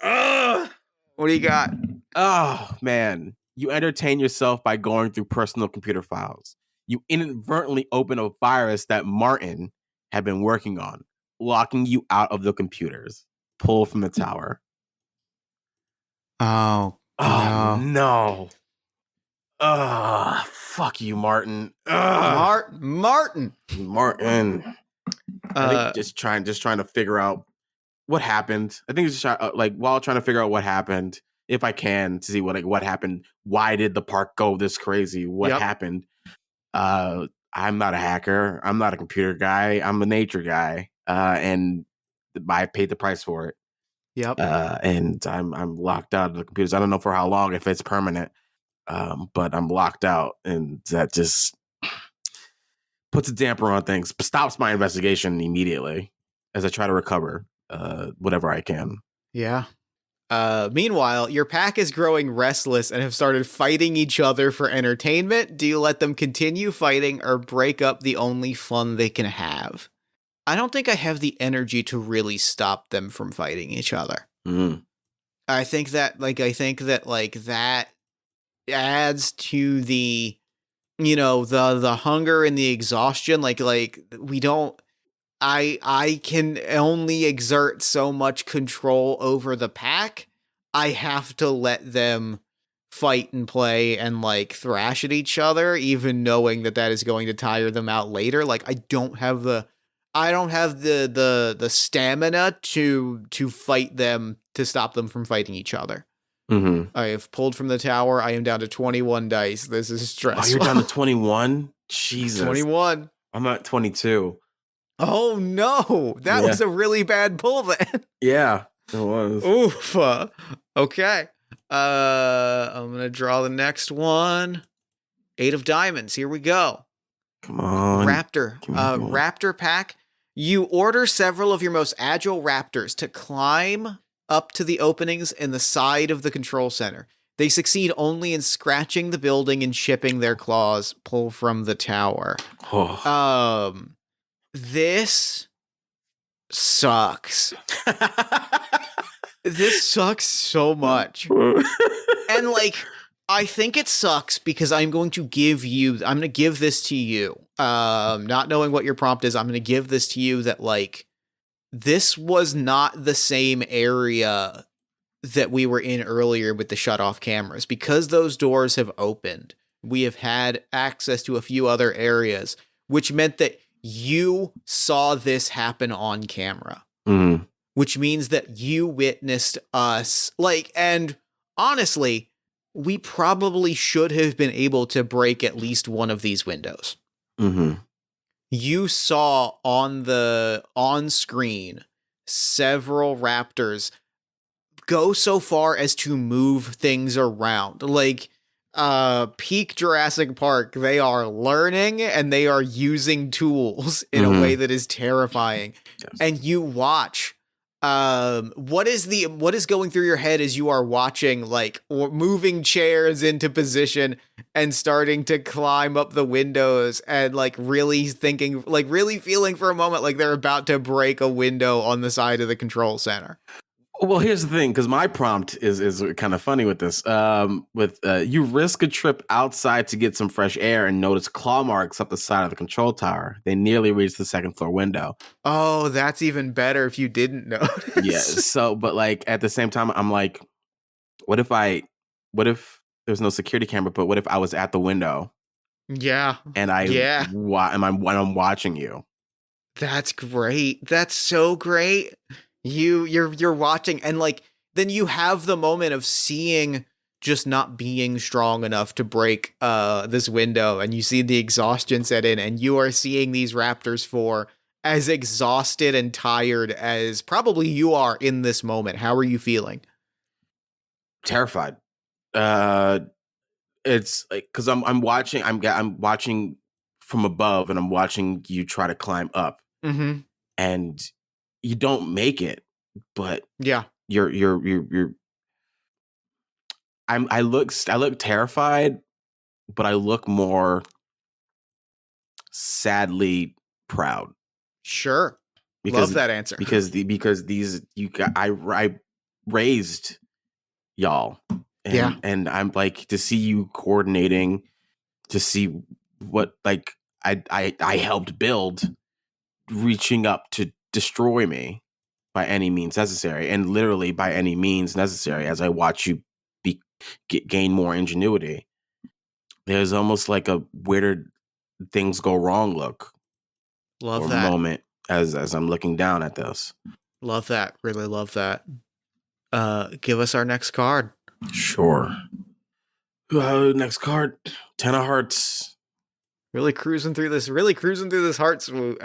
no. What do you got? Oh, man. You entertain yourself by going through personal computer files. You inadvertently open a virus that Martin had been working on, locking you out of the computers. Pull from the tower. Oh, no. Fuck you, Martin. Martin. I think just trying to figure out what happened. I think it's just while trying to figure out what happened, if I can, to see what happened. Why did the park go this crazy? What happened? I'm not a hacker. I'm not a computer guy. I'm a nature guy. And I paid the price for it. Yep. And I'm locked out of the computers. I don't know for how long, if it's permanent. But I'm locked out, and that just puts a damper on things. Stops my investigation immediately as I try to recover whatever I can. Yeah. Meanwhile, your pack is growing restless and have started fighting each other for entertainment. Do you let them continue fighting or break up the only fun they can have? I don't think I have the energy to really stop them from fighting each other. I think that that adds to the, the hunger and the exhaustion. We don't, I can only exert so much control over the pack. I have to let them fight and play and thrash at each other, even knowing that is going to tire them out later. I don't have the stamina to fight them, to stop them from fighting each other. I have pulled from the tower. I am down to 21 dice. This is stressful. Oh, you're down to 21? Jesus. 21. I'm at 22. Oh, no. That was a really bad pull then. Yeah, it was. Oof. Okay. I'm going to draw the next one. 8 of diamonds. Here we go. Come on. Raptor. Raptor pack. You order several of your most agile raptors to climb up to the openings in the side of the control center. They succeed only in scratching the building and chipping their claws. Pull from the tower. This sucks. This sucks so much. And I think it sucks because I'm going to give this to you. Not knowing what your prompt is, I'm going to give this to you that this was not the same area that we were in earlier with the shut off cameras. Because those doors have opened, we have had access to a few other areas, which meant that you saw this happen on camera. Which means that you witnessed us. And honestly, we probably should have been able to break at least one of these windows. You saw on screen several raptors go so far as to move things around. Peak Jurassic Park, they are learning and they are using tools in a way that is terrifying. Yes. And you watch what is going through your head as you are watching, like, moving chairs into position and starting to climb up the windows and like really thinking, like really feeling for a moment like they're about to break a window on the side of the control center? Well, here's the thing, because my prompt is kind of funny with this. You risk a trip outside to get some fresh air and notice claw marks up the side of the control tower. They nearly reach the second floor window. Oh, that's even better if you didn't notice. Yeah. So, but like at the same time, I'm like, what if there's no security camera, but what if I was at the window Yeah. and I'm watching you? That's great. That's so great. You're watching, and like then you have the moment of seeing just not being strong enough to break this window, and you see the exhaustion set in, and you are seeing these Raptors 4 as exhausted and tired as probably you are in this moment. How are you feeling? Terrified. It's like because I'm watching from above, and I'm watching you try to climb up, and you don't make it, but yeah, you're. I look terrified, but I look more sadly proud. Sure, love that answer because these I raised y'all, and I'm like to see you coordinating, to see what like I helped build, reaching up to destroy me by any means necessary, and literally by any means necessary as I watch you gain more ingenuity. There's almost like a weird things go wrong look. Love that moment as I'm looking down at this. Love that. Really love that. Give us our next card. Sure. Next card, 10 of hearts. Really cruising through this hearts. Sure.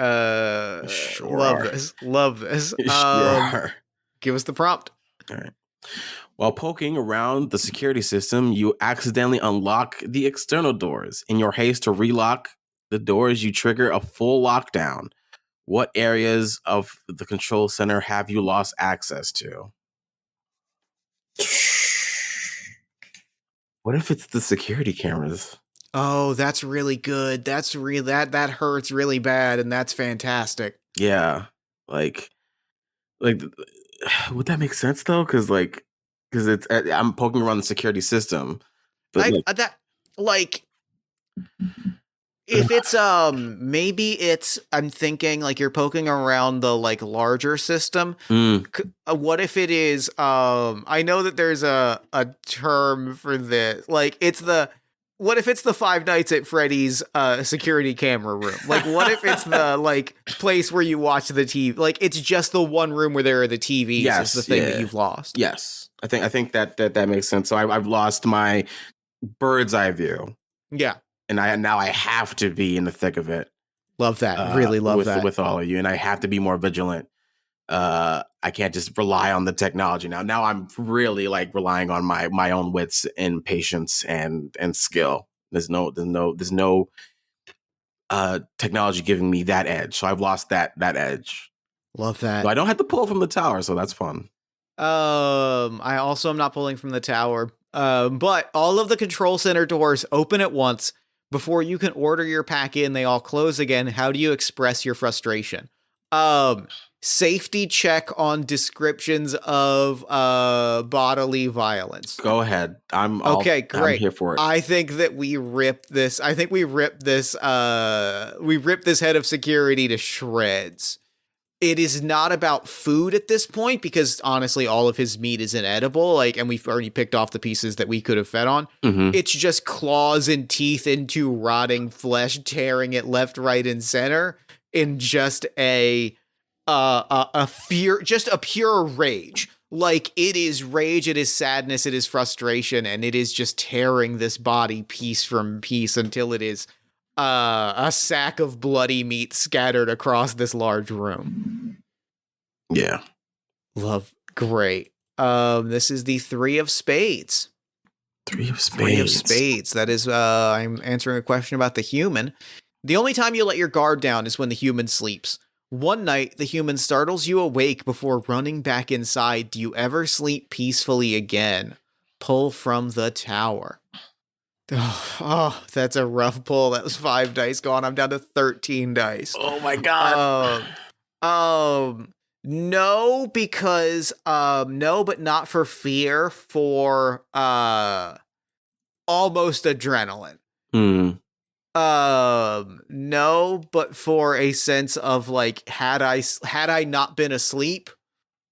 Love this. Sure. Give us the prompt. All right. While poking around the security system, you accidentally unlock the external doors. In your haste to relock the doors, you trigger a full lockdown. What areas of the control center have you lost access to? What if it's the security cameras? Oh, that's really good. That's real. That hurts really bad, and that's fantastic. Yeah, like, would that make sense though? Because it's I'm poking around the security system, but if it's maybe it's I'm thinking like you're poking around the like larger system. What if it is I know that there's a term for this, like what if it's the Five Nights at Freddy's security camera room? Like, what if it's the like place where you watch the TV? Like, it's just the one room where there are the TVs. Yes, is the thing that you've lost. Yes, I think that makes sense. So I've lost my bird's eye view. Yeah, and now I have to be in the thick of it. Love that. Really love that with all of you, and I have to be more vigilant. I can't just rely on the technology now. Now I'm really like relying on my own wits and patience and skill. There's no technology giving me that edge. So I've lost that edge. Love that. But I don't have to pull from the tower, so that's fun. I also am not pulling from the tower. But all of the control center doors open at once. Before you can order your pack in, they all close again. How do you express your frustration? Safety check on descriptions of bodily violence. Go ahead. Great. I'm here for it. I think that we rip this head of security to shreds. It is not about food at this point because honestly, all of his meat is inedible. And we've already picked off the pieces that we could have fed on. Mm-hmm. It's just claws and teeth into rotting flesh, tearing it left, right, and center in just a fear, just a pure rage. Like, it is rage, it is sadness, it is frustration, and it is just tearing this body piece from piece until it is a sack of bloody meat scattered across this large room. Yeah. Love. Great. This is the 3 of spades. 3 of spades. 3 of spades. That is, I'm answering a question about the human. The only time you let your guard down is when the human sleeps. One night, the human startles you awake before running back inside. Do you ever sleep peacefully again? Pull from the tower. That's a rough pull. That was 5 dice gone. I'm down to 13 dice. Oh my god. No, because no, but not for fear, for almost adrenaline. No, but for a sense of like, had I not been asleep,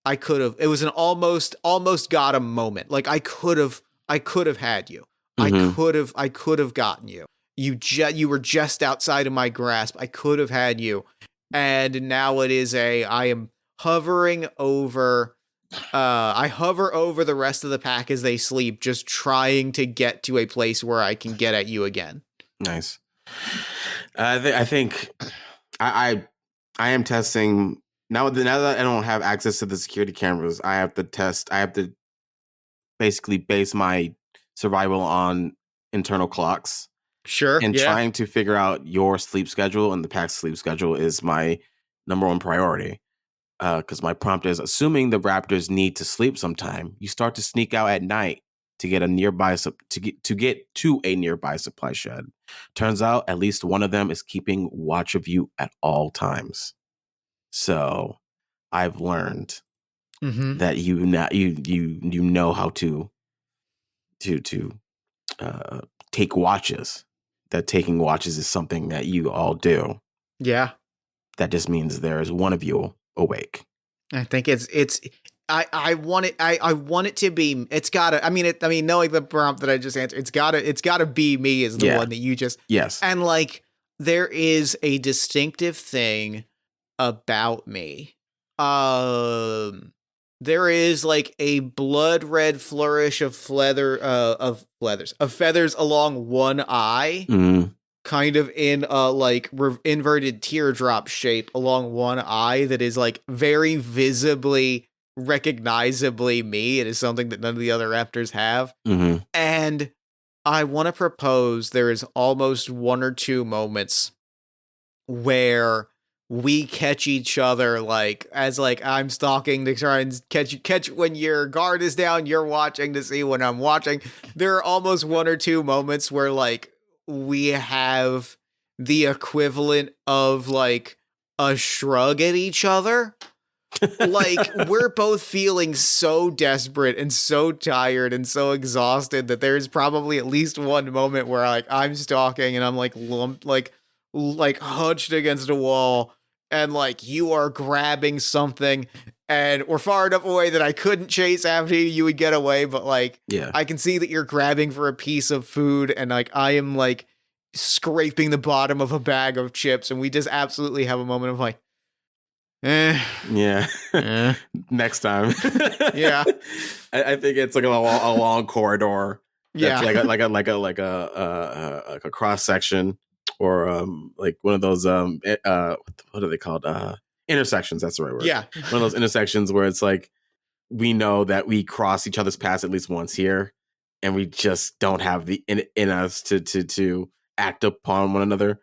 I could have. It was an almost got him moment. Like I could have had you. I could have gotten you. You were just outside of my grasp. I could have had you. And now it is I am hovering over. I hover over the rest of the pack as they sleep, just trying to get to a place where I can get at you again. Nice. I think I am testing now that I don't have access to the security cameras. I have to basically base my survival on internal clocks. Sure. And trying to figure out your sleep schedule and the pack's sleep schedule is my number one priority. Because my prompt is, assuming the raptors need to sleep sometime, you start to sneak out at night to get to a nearby supply shed. Turns out at least one of them is keeping watch of you at all times. So I've learned that you know how to take watches. That taking watches is something that you all do. Yeah. That just means there is one of you awake. I think I want it to be, it's gotta, knowing the prompt that I just answered, it's gotta be me as the one that you just, yes. And like, there is a distinctive thing about me. There is like a blood red flourish of feathers along one eye. Kind of in a like inverted teardrop shape along one eye that is like very visibly, recognizably me. It is something that none of the other raptors have. And I want to propose there is almost 1 or 2 moments where we catch each other, like as like I'm stalking to try and catch when your guard is down, you're watching to see when I'm watching. There are almost 1 or 2 moments where like we have the equivalent of like a shrug at each other. Like we're both feeling so desperate and so tired and so exhausted that there's probably at least one moment where like I'm stalking and I'm like lumped, like hunched against a wall, and like you are grabbing something and we're far enough away that I couldn't chase after you. You would get away, but like, I can see that you're grabbing for a piece of food, and like I am like scraping the bottom of a bag of chips, and we just absolutely have a moment of like, next time. Yeah. I think it's like a long corridor. Yeah. Like a cross section, or like one of those what are they called? Intersections. That's the right word. Yeah. One of those intersections where it's like we know that we cross each other's paths at least once here, and we just don't have the in us to act upon one another.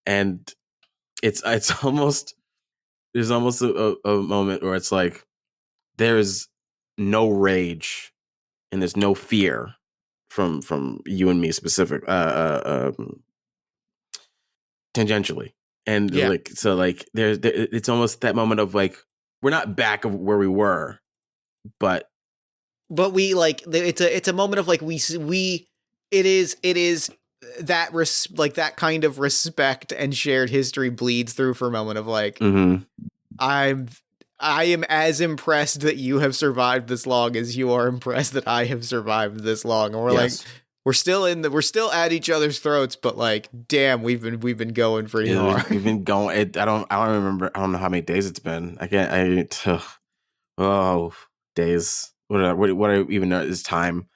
And it's almost, there's almost a moment where it's like there's no rage and there's no fear from you and me specific tangentially. And like, so like there it's almost that moment of like we're not back of where we were, but we like it's a moment of like it is that like that kind of respect and shared history bleeds through for a moment of like, I am as impressed that you have survived this long as you are impressed that I have survived this long, and we're like, we're still at each other's throats, but like, damn, we've been going pretty hard. We've been going. I don't remember. I don't know how many days it's been. Days. What I even know is time.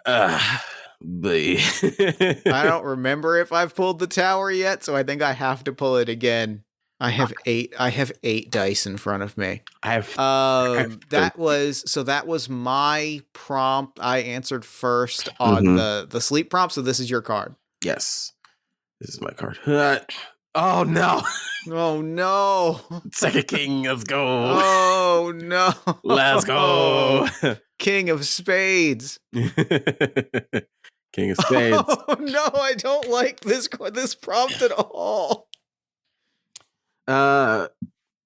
I don't remember if I've pulled the tower yet, so I think I have to pull it again. I have 8 dice in front of me. That was my prompt. I answered first on the sleep prompt, so this is your card. Yes. This is my card. Oh no. Oh no. Second king, let's go. Oh no. Let's go. King of Spades. King of Spades. Oh no, I don't like this prompt at all.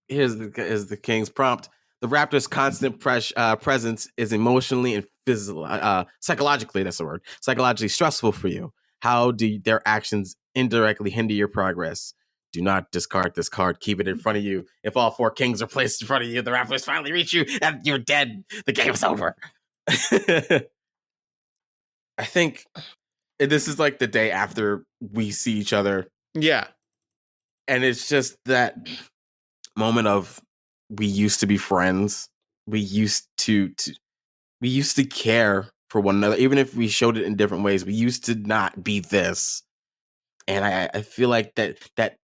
Here's the king's prompt. The raptor's constant presence is emotionally and psychologically, that's the word, psychologically stressful for you. How do their actions indirectly hinder your progress? Do not discard this card. Keep it in front of you. If all 4 kings are placed in front of you, the raptors finally reach you, and you're dead. The game's over. I think this is like the day after we see each other. Yeah. And it's just that moment of we used to be friends. We used to care for one another, even if we showed it in different ways. We used to not be this. And I feel like that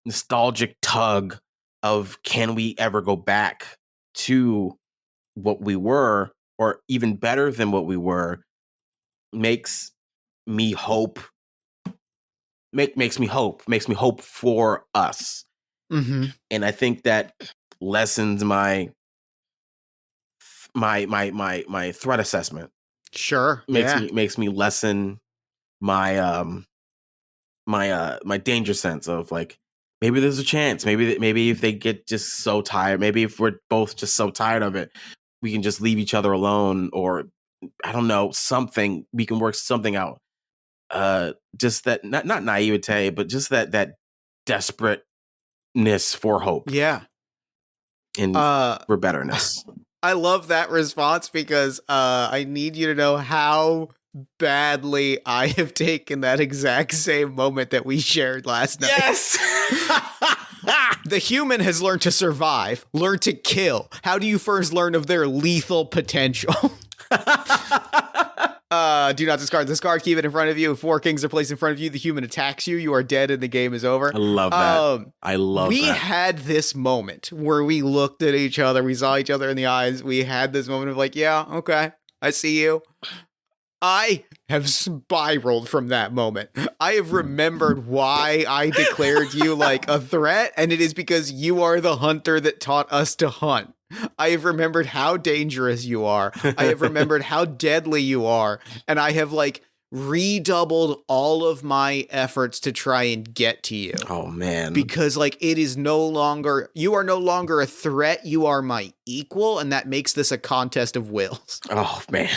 nostalgic tug of can we ever go back to what we were, or even better than what we were, makes me hope for us. Mm-hmm. And I think that lessens my threat assessment. Sure. Makes me lessen my my danger sense of like, maybe there's a chance. Maybe if they get just so tired, maybe if we're both just so tired of it, we can just leave each other alone, or I don't know, something, we can work something out. Just that not naivete, but just that desperateness for hope. Yeah. And for betterness. I love that response because I need you to know how badly I have taken that exact same moment that we shared last night. Yes. The human has learned to survive, learn to kill. How do you first learn of their lethal potential? Do not discard this card. Keep it in front of you. If 4 kings are placed in front of you, the human attacks you. You are dead and the game is over. I love that. We had this moment where we looked at each other. We saw each other in the eyes. We had this moment of like, yeah, okay, I see you. I have spiraled from that moment. I have remembered why I declared you like a threat, and it is because you are the hunter that taught us to hunt. I have remembered how dangerous you are. I have remembered how deadly you are. And I have like redoubled all of my efforts to try and get to you. Oh man. Because like you are no longer a threat. You are my equal. And that makes this a contest of wills. Oh man.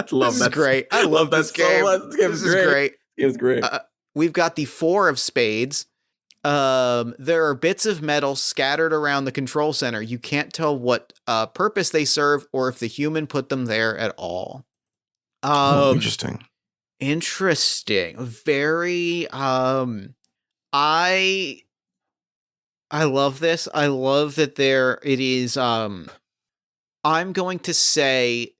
This is great. I love this game. This is great. It was great. We've got the 4 of spades. There are bits of metal scattered around the control center. You can't tell what purpose they serve or if the human put them there at all. Interesting. Very I love this. I love that it is I'm going to say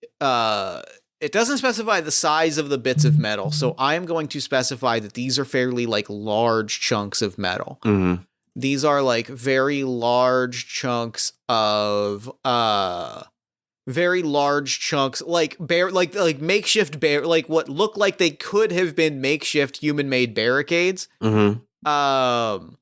it doesn't specify the size of the bits of metal, so I'm going to specify that these are fairly like large chunks of metal. Mm-hmm. These are like very large chunks of like makeshift like what look like they could have been makeshift human-made barricades. Mm-hmm.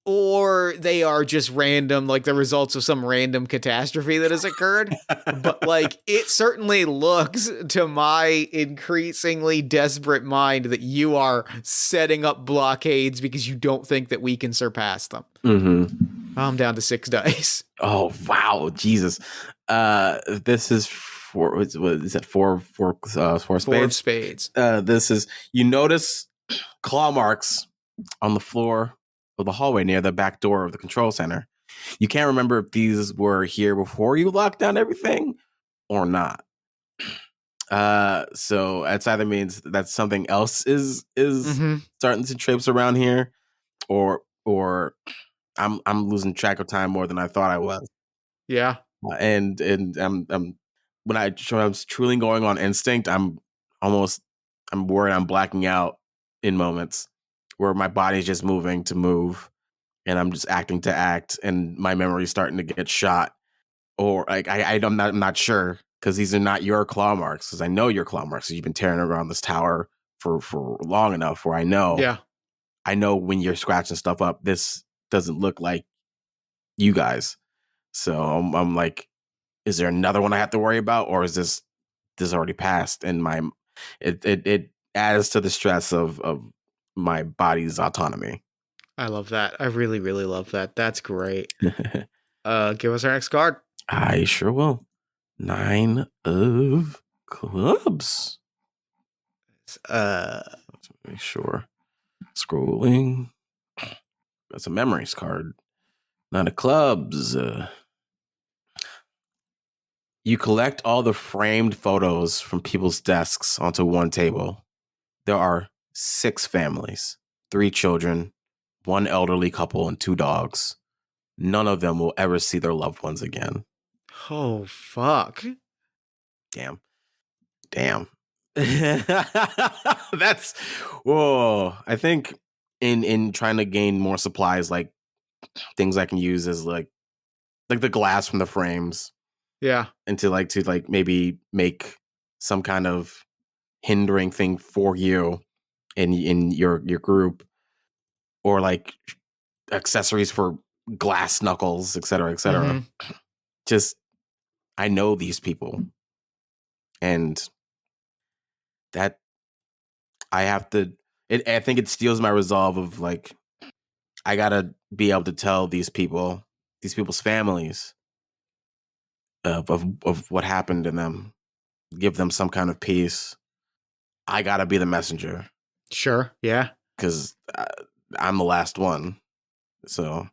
Or they are just random, like the results of some random catastrophe that has occurred. But like it certainly looks to my increasingly desperate mind that you are setting up blockades because you don't think that we can surpass them. Mm-hmm. I'm down to 6 dice. Oh wow, Jesus! This is what is that? 4 spades. 4 of spades. This is, you notice claw marks on the floor of the hallway near the back door of the control center. You can't remember if these were here before you locked down everything or not. So that's either means that something else is starting to traipse around here, or I'm losing track of time more than I thought I was. Yeah. And I'm when I'm truly going on instinct, I'm worried I'm blacking out in moments where my body's just moving to move, and I'm just acting to act, and my memory's starting to get shot. Or like I'm not sure, because these are not your claw marks, because I know your claw marks. You've been tearing around this tower for long enough where I know when you're scratching stuff up, this doesn't look like you guys. So I'm like, is there another one I have to worry about, or is this already passed? And it adds to the stress of my body's autonomy. I love that. I really, really love that. That's great. Give us our next card. I sure will. 9 of clubs. Let's make sure. Scrolling. That's a memories card. 9 of clubs. You collect all the framed photos from people's desks onto one table. There are 6 families, 3 children, 1 elderly couple, and 2 dogs. None of them will ever see their loved ones again. Oh, fuck. Damn. That's whoa. I think in trying to gain more supplies, like things I can use as like the glass from the frames. Yeah. And to maybe make some kind of hindering thing for you in your group, or like accessories for glass knuckles, et cetera, et cetera. Mm-hmm. Just, I know these people, and that I have to, I think it steals my resolve of like, I gotta be able to tell these people's families of what happened to them, give them some kind of peace. I gotta be the messenger. Sure. Yeah. Because I'm the last one. So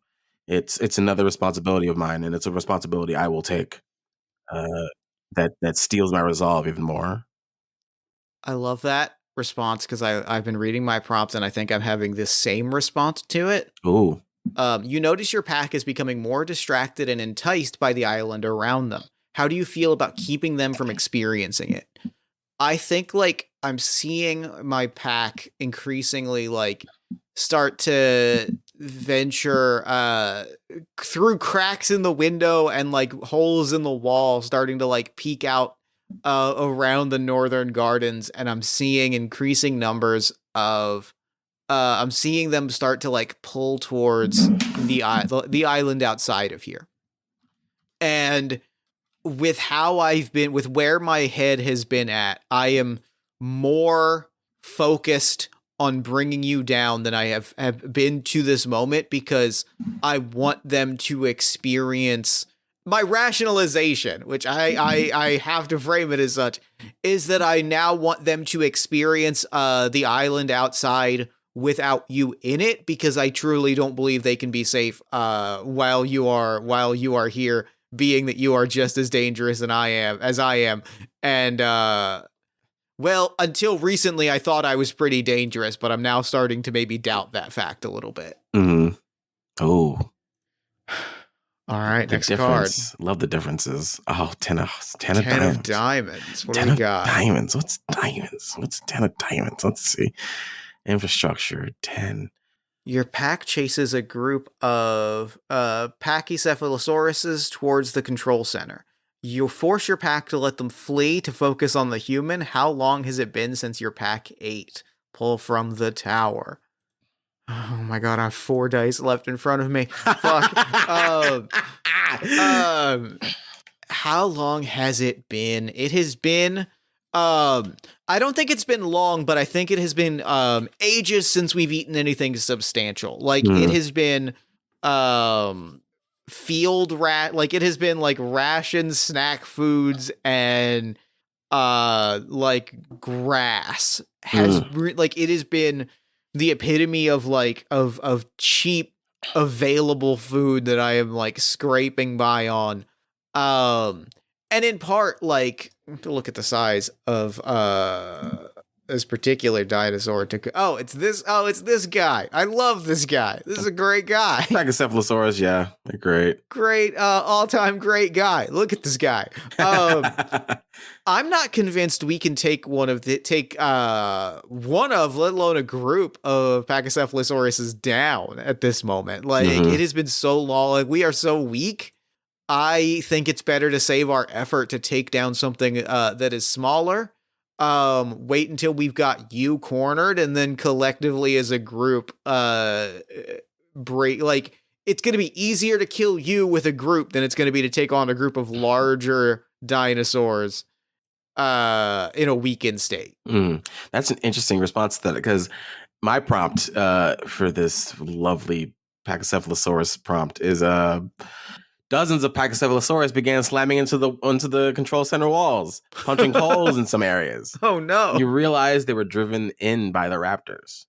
it's another responsibility of mine, and it's a responsibility I will take. That steals my resolve even more. I love that response because I've been reading my prompts, and I think I'm having this same response to it. Ooh. You notice your pack is becoming more distracted and enticed by the island around them. How do you feel about keeping them from experiencing it? I think like I'm seeing my pack increasingly like start to venture through cracks in the window and like holes in the wall, starting to like peek out around the northern gardens, and I'm seeing increasing numbers of I'm seeing them start to like pull towards the island outside of here. And with how I've been, with where my head has been at, I am more focused on bringing you down than I have been to this moment, because I want them to experience my rationalization, which I have to frame it as such, is that I now want them to experience the island outside without you in it, because I truly don't believe they can be safe while you are here, being that you are just as dangerous as I am. And well, until recently I thought I was pretty dangerous, but I'm now starting to maybe doubt that fact a little bit. Mm-hmm. Oh. All right, next card. Love the differences. Oh, 10 of diamonds. What do we 10 got? Diamonds. What's diamonds? What's 10 of diamonds? Let's see. Infrastructure 10. Your pack chases a group of pachycephalosauruses towards the control center. You force your pack to let them flee to focus on the human. How long has it been since your pack ate? Pull from the tower. Oh my god, I have 4 dice left in front of me. Fuck. How long has it been? It has been I don't think it's been long, but I think it has been ages since we've eaten anything substantial. Like it has been field rat, like it has been like ration snack foods and like grass has like it has been the epitome of like of cheap available food that I am like scraping by on. And in part, like, to look at the size of this particular dinosaur. It's this guy. I love this guy. This is a great guy. Pachycephalosaurus, yeah, they're great. Great, all-time great guy. Look at this guy. I'm not convinced we can take let alone a group of Pachycephalosauruses down at this moment. Like, it has been so long. Like, we are so weak. I think it's better to save our effort to take down something that is smaller. wait until we've got you cornered, and then collectively as a group, break. Like, it's going to be easier to kill you with a group than it's going to be to take on a group of larger dinosaurs in a weakened state. That's an interesting response to that, because my prompt for this lovely Pachycephalosaurus prompt is dozens of Pachycephalosaurus began slamming into the control center walls, punching holes in some areas. Oh no. You realize they were driven in by the raptors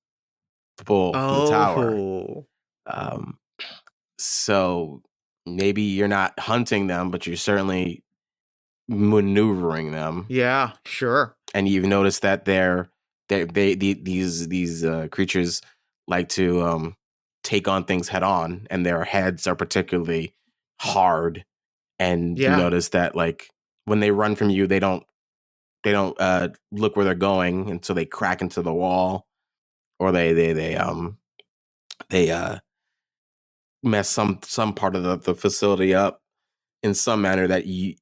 to pull from the tower. So maybe you're not hunting them, but you're certainly maneuvering them. Yeah, sure. And you've noticed that these creatures like to take on things head on, and their heads are particularly hard. And you notice that, like, when they run from you, they don't look where they're going, and so they crack into the wall, or they mess some part of the facility up in some manner that you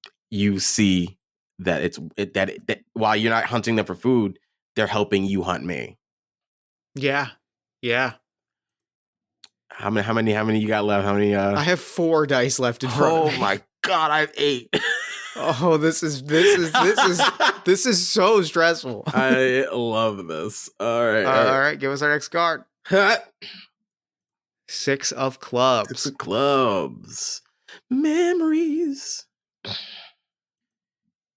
see that that while you're not hunting them for food, they're helping you hunt me. Yeah. How many you got left? How many? I have 4 dice left in front of me. Oh my god, I have 8. Oh, this is so stressful. I love this. All right, give us our next card. 6 of clubs. 6 of clubs. Memories.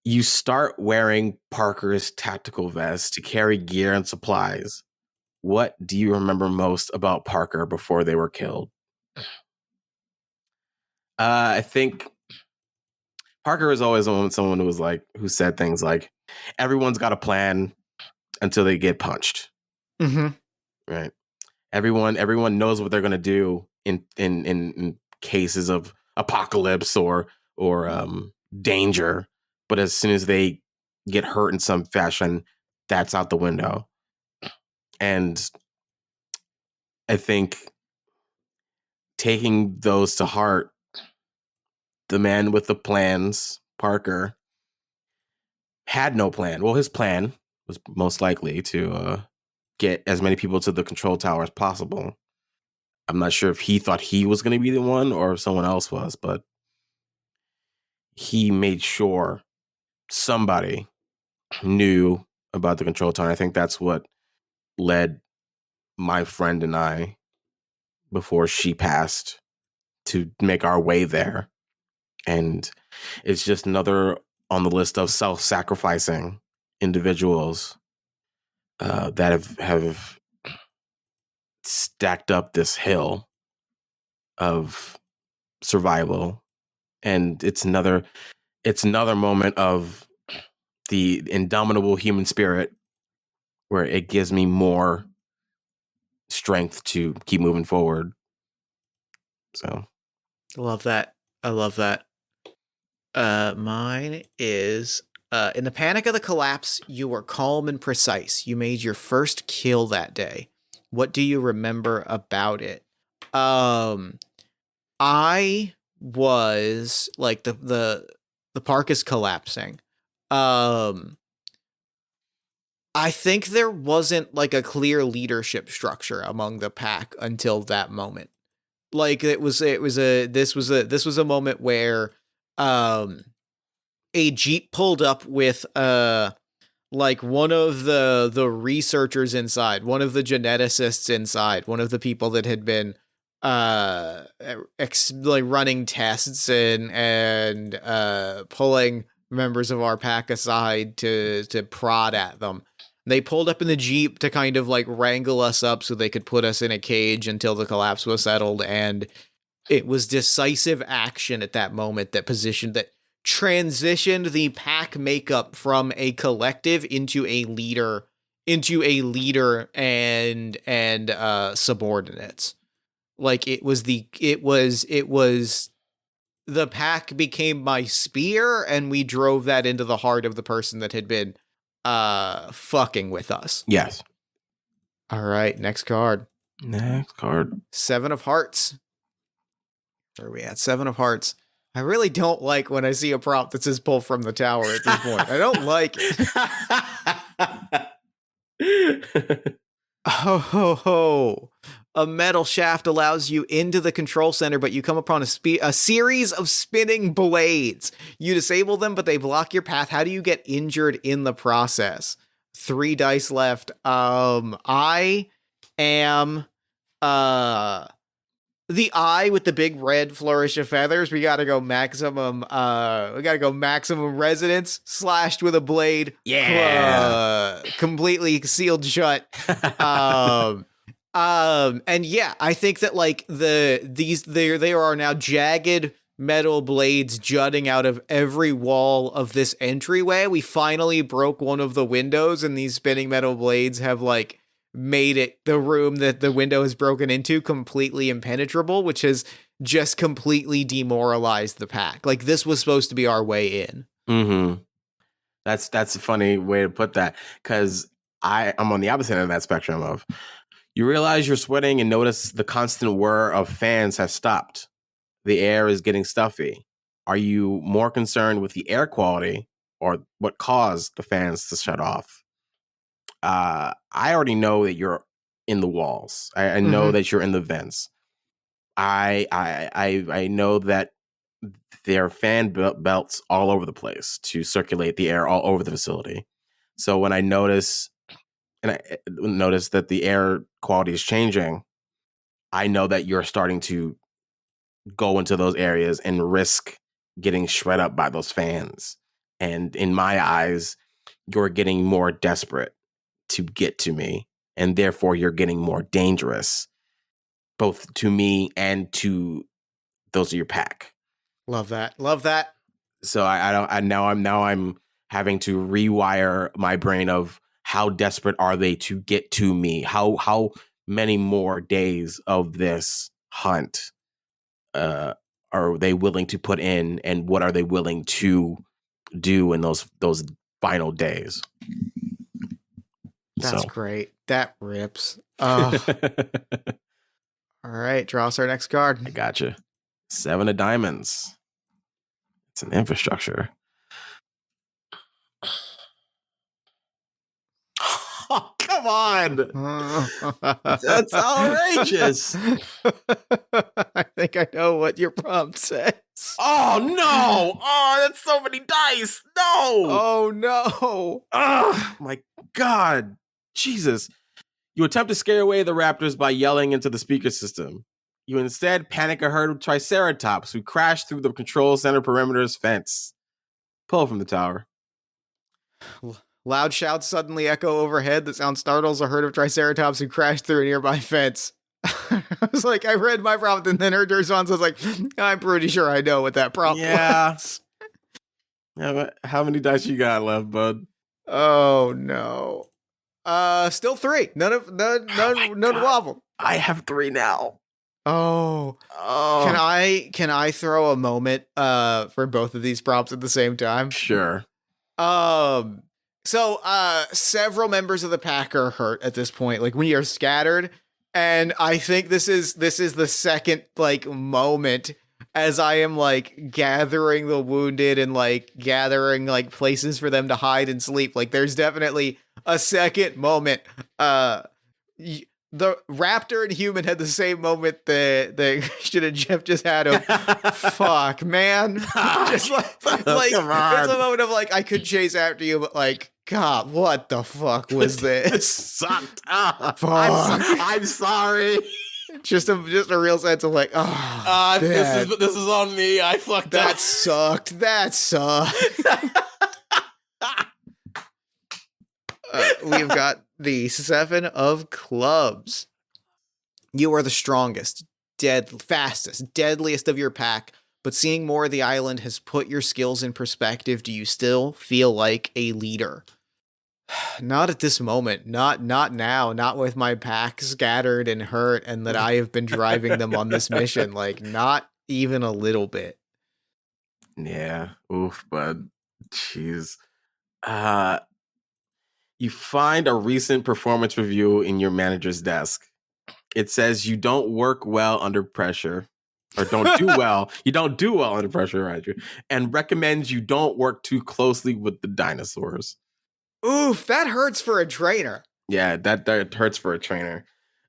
You start wearing Parker's tactical vest to carry gear and supplies. What do you remember most about Parker before they were killed? I think Parker was always someone who said things like, everyone's got a plan until they get punched. Mm-hmm. Right. Everyone knows what they're going to do in cases of apocalypse or danger. But as soon as they get hurt in some fashion, that's out the window. And I think taking those to heart, the man with the plans, Parker, had no plan. Well, his plan was most likely to get as many people to the control tower as possible. I'm not sure if he thought he was going to be the one or if someone else was, but he made sure somebody knew about the control tower. I think that's what led my friend and I, before she passed, to make our way there. And it's just another on the list of self-sacrificing individuals that have stacked up this hill of survival. And it's another moment of the indomitable human spirit, where it gives me more strength to keep moving forward. So I love that. Mine is, in the panic of the collapse, you were calm and precise. You made your first kill that day. What do you remember about it? I was like, the park is collapsing. I think there wasn't like a clear leadership structure among the pack until that moment. Like, this was a moment where a Jeep pulled up with like one of the researchers inside, one of the geneticists inside, one of the people that had been like running tests and pulling members of our pack aside to prod at them. They pulled up in the Jeep to kind of like wrangle us up so they could put us in a cage until the collapse was settled. And it was decisive action at that moment that transitioned the pack makeup from a collective into a leader and subordinates. Like, it was the pack became my spear, and we drove that into the heart of the person that had been fucking with us. yes. All right, next card. 7 of hearts. Where are we at? 7 of hearts. I really don't like when I see a prompt that says pull from the tower at this point. I don't like it. Ho ho ho. A metal shaft allows you into the control center, but you come upon a series of spinning blades. You disable them, but they block your path. How do you get injured in the process? 3 dice left. I am the eye with the big red flourish of feathers. We gotta go maximum. Resonance slashed with a blade. Yeah. Completely sealed shut. And yeah, I think that like there are now jagged metal blades jutting out of every wall of this entryway. We finally broke one of the windows, and these spinning metal blades have like made it the room that the window is broken into completely impenetrable, which has just completely demoralized the pack. Like this was supposed to be our way in. Mm-hmm. That's a funny way to put that, because I'm on the opposite end of that spectrum of you realize you're sweating and notice the constant whir of fans has stopped. The air is getting stuffy. Are you more concerned with the air quality or what caused the fans to shut off? I already know that you're in the walls. I know that you're in the vents. I know that there are fan belts all over the place to circulate the air all over the facility. So when I notice that the air quality is changing, I know that you're starting to go into those areas and risk getting shred up by those fans. And in my eyes, you're getting more desperate to get to me, and therefore you're getting more dangerous, both to me and to those of your pack. Love that. So I'm having to rewire my brain of how desperate are they to get to me? How many more days of this hunt are they willing to put in, and what are they willing to do in those final days? That's great. That rips. All right, draw us our next card. I gotcha. 7 of diamonds. It's an infrastructure. Oh, come on. That's outrageous. I think I know what your prompt says. Oh, no. Oh, that's so many dice. No. Oh, no. Oh, my God. Jesus. You attempt to scare away the raptors by yelling into the speaker system. You instead panic a herd of triceratops who crash through the control center perimeter's fence. Pull from the tower. Loud shouts suddenly echo overhead. The sound startles a herd of triceratops who crash through a nearby fence. I was like, I read my prompt, and then her response was like, I'm pretty sure I know what that prompt was. Yeah, how many dice you got left, bud? Oh, no. Still 3. None wobble. I have 3 now. Oh. Can I throw a moment for both of these prompts at the same time? Sure. So several members of the pack are hurt at this point. Like, we are scattered, and I think this is the second like moment as I am like gathering the wounded and like gathering like places for them to hide and sleep. Like, there's definitely a second moment. The raptor and human had the same moment that Christian and Jeff just had of fuck, man. Just like it's a moment of like, I could chase after you, but like, God, what the fuck was this? It sucked. I'm sorry. Just a real sense of like, this is on me. I fucked up. That sucked. We've got the 7 of clubs. You are the strongest, fastest, deadliest of your pack, but seeing more of the island has put your skills in perspective. Do you still feel like a leader? Not at this moment. Not now. Not with my pack scattered and hurt, and that I have been driving them on this mission. Like, not even a little bit. Yeah. Oof, bud. Jeez. You find a recent performance review in your manager's desk. It says you don't work well under pressure, or don't do well. You don't do well under pressure, Roger, and recommends you don't work too closely with the dinosaurs. Oof, that hurts for a trainer. Yeah, that hurts for a trainer.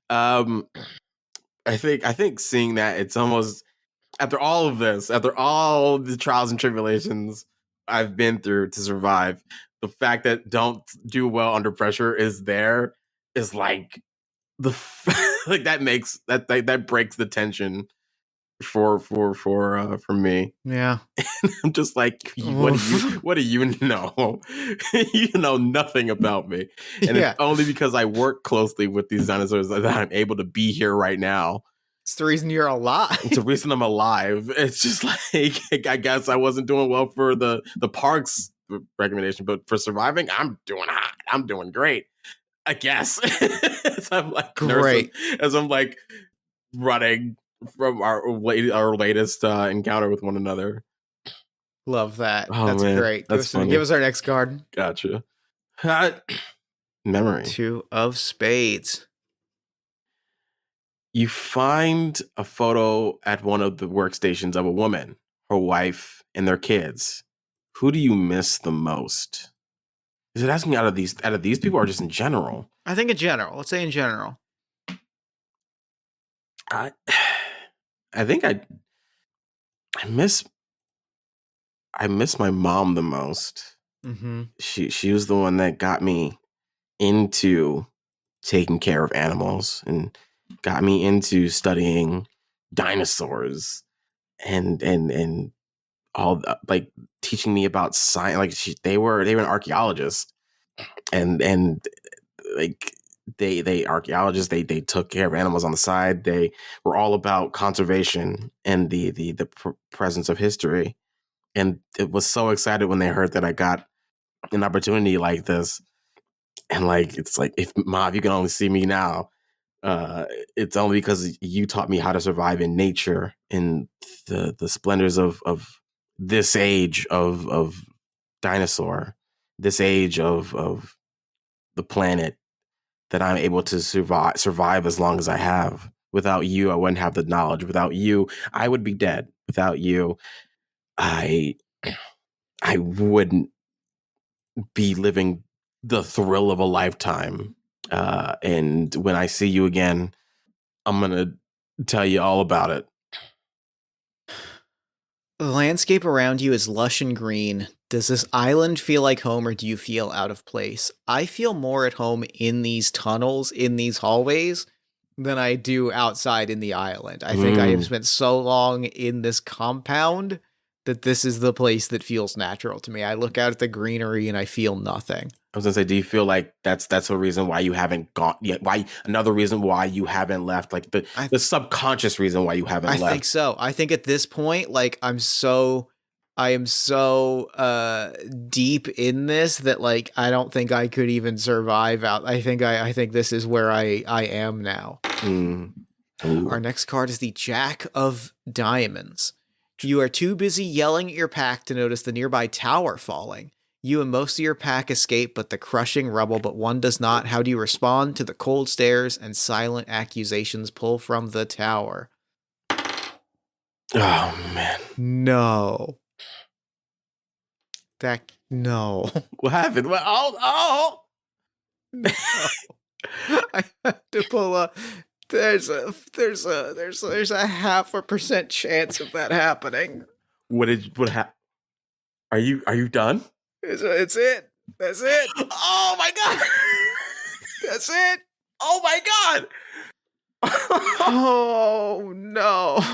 I think seeing that, it's almost, after all of this, after all the trials and tribulations I've been through to survive, the fact that don't do well under pressure is there is like like that breaks the tension for me. Yeah. I'm just like, what do you know? You know nothing about me. And Yeah. it's only because I work closely with these dinosaurs that I'm able to be here right now. It's the reason you're alive. It's the reason I'm alive. It's just like, I guess I wasn't doing well for the parks recommendation, but for surviving, I'm doing hot. I'm doing great, I guess. As I'm like Great. as I'm like running from our latest encounter with one another. Love that. Oh, That's man, great. that's funny. Give us our next card. Gotcha. Memory. 2 of spades. You find a photo at one of the workstations of a woman, her wife, and their kids. Who do you miss the most? Is it asking out of these people, or just in general? I think in general. Let's say in general. I think I miss my mom the most. Mm-hmm. She was the one that got me into taking care of animals and got me into studying dinosaurs and all like teaching me about science. Like they were an archaeologist, and like they archaeologists, they took care of animals on the side. They were all about conservation and the presence of history. And it was so excited when they heard that I got an opportunity like this. And like, it's like, if Mom, you can only see me now, it's only because you taught me how to survive in nature, in the splendors of this age of dinosaur, this age of the planet, that I'm able to survive as long as I have. Without you, I wouldn't have the knowledge. Without you, I would be dead. Without you, I wouldn't be living the thrill of a lifetime. And when I see you again, I'm gonna tell you all about it. The landscape around you is lush and green. Does this island feel like home, or do you feel out of place? I feel more at home in these tunnels, in these hallways, than I do outside in the island. I think I have spent so long in this compound that this is the place that feels natural to me. I look out at the greenery and I feel nothing. I was gonna say, do you feel like that's a reason why you haven't gone yet? Why another reason why you haven't left? Like the subconscious reason why you haven't left. I think so. I think at this point, like I am so deep in this that like I don't think I could even survive out. I think this is where I am now. Our next card is the Jack of Diamonds. You are too busy yelling at your pack to notice the nearby tower falling. You and most of your pack escape, but the crushing rubble, but one does not. How do you respond to the cold stares and silent accusations pull from the tower? Oh, man. No. No. What happened? What? Oh! No. I have to pull a... There's a 0.5% chance of that happening. What happened? Are you done? It's it. That's it. Oh my god. That's it. Oh my god. Oh no.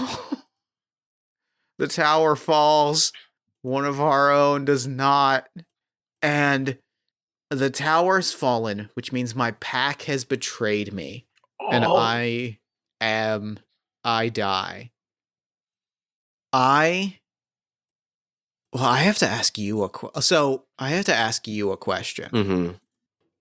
The tower falls. One of our own does not. And the tower's fallen, which means my pack has betrayed me. And I die. I have to ask you a question. Mm-hmm.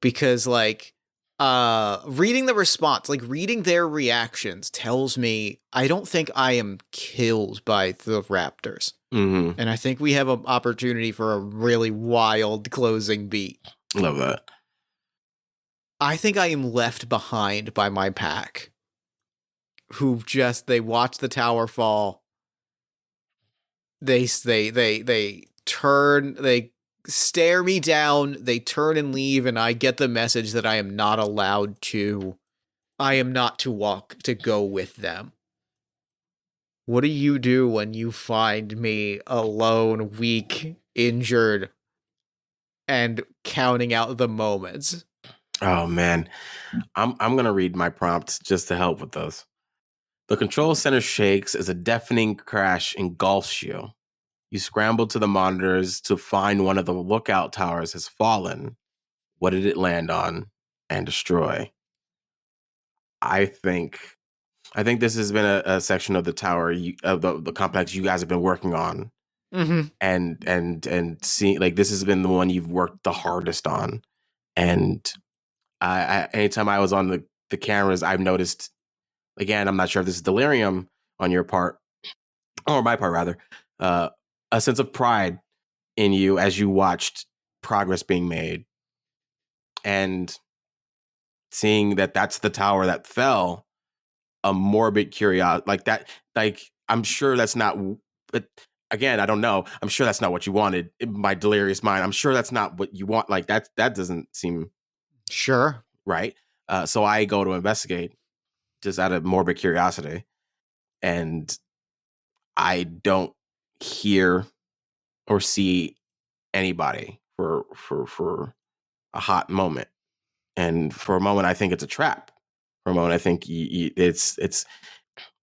Because like reading the response, like reading their reactions tells me I don't think I am killed by the raptors. Mm-hmm. And I think we have an opportunity for a really wild closing beat. Love that. I think I am left behind by my pack, who they watch the tower fall. They turn, they stare me down, they turn and leave, and I get the message that I am not allowed to. I am not to go with them. What do you do when you find me alone, weak, injured, and counting out the moments? Oh man, I'm gonna read my prompt just to help with those. The control center shakes as a deafening crash engulfs you. You scramble to the monitors to find one of the lookout towers has fallen. What did it land on and destroy? I think this has been a section of the tower of the complex you guys have been working on, Mm-hmm. and see, like, this has been the one you've worked the hardest on. And anytime I was on the cameras, I've noticed, again, I'm not sure if this is delirium on your part or my part rather, a sense of pride in you as you watched progress being made, and seeing that that's the tower that fell. A morbid curiosity like that, like, I'm sure that's not, but again, I don't know, I'm sure that's not what you wanted. In my delirious mind, I'm sure that's not what you want. Like, that doesn't seem Sure. right. So I go to investigate just out of morbid curiosity, and I don't hear or see anybody for a hot moment. And for a moment, I think it's a trap. For a moment, I think it's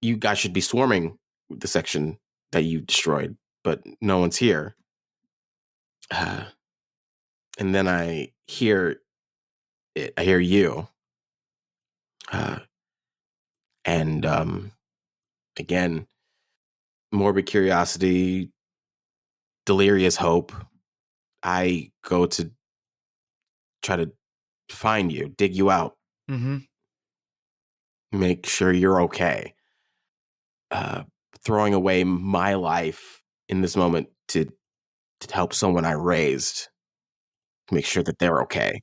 you guys should be swarming the section that you destroyed, but no one's here. And then I hear it. I hear you. Uh, and again, morbid curiosity, delirious hope. I go to try to find you, dig you out, Mm-hmm. make sure you're okay. Throwing away my life in this moment to help someone I raised, make sure that they're okay.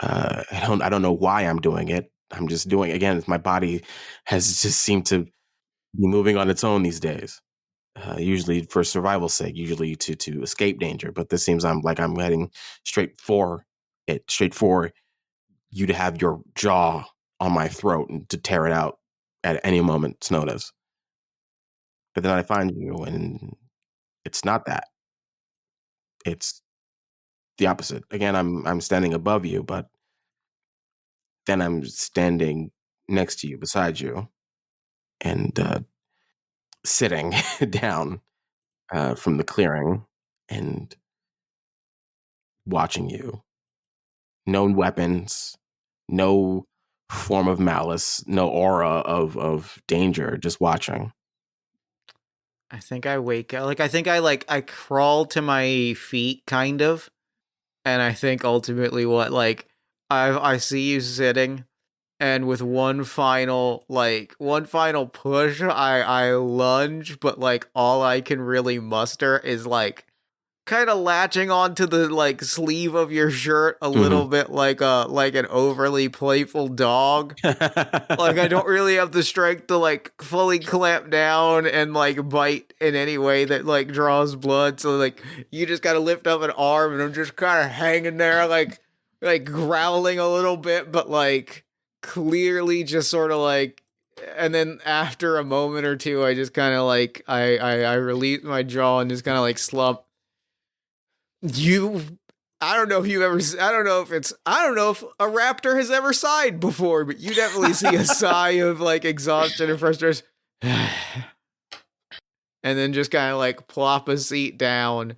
I don't know why I'm doing it. I'm just doing it. Again, my body has just seemed to be moving on its own these days. Usually for survival's sake, usually to escape danger. But this seems I'm heading straight for it, straight for you to have your jaw on my throat and to tear it out at any moment's notice. But then I find you, and it's not that. It's the opposite. Again, I'm standing above you, but then I'm standing next to you, beside you, and sitting down from the clearing and watching you. No weapons, no form of malice, no aura of danger, just watching. I think I wake up. Like, I think I crawl to my feet, kind of. And I think ultimately I see you sitting, and with one final push, I lunge, but like all I can really muster is like kind of latching onto the like sleeve of your shirt a little bit like an overly playful dog. Like, I don't really have the strength to like fully clamp down and like bite in any way that like draws blood. So like you just gotta lift up an arm, and I'm just kind of hanging there like growling a little bit, but like clearly just sort of like. And then after a moment or two, I just kind of like I release my jaw and just kind of like slump. You I don't know if you ever. I don't know if it's. I don't know if a raptor has ever sighed before, but you definitely see a sigh of like exhaustion and frustration, and then just kind of like plop a seat down,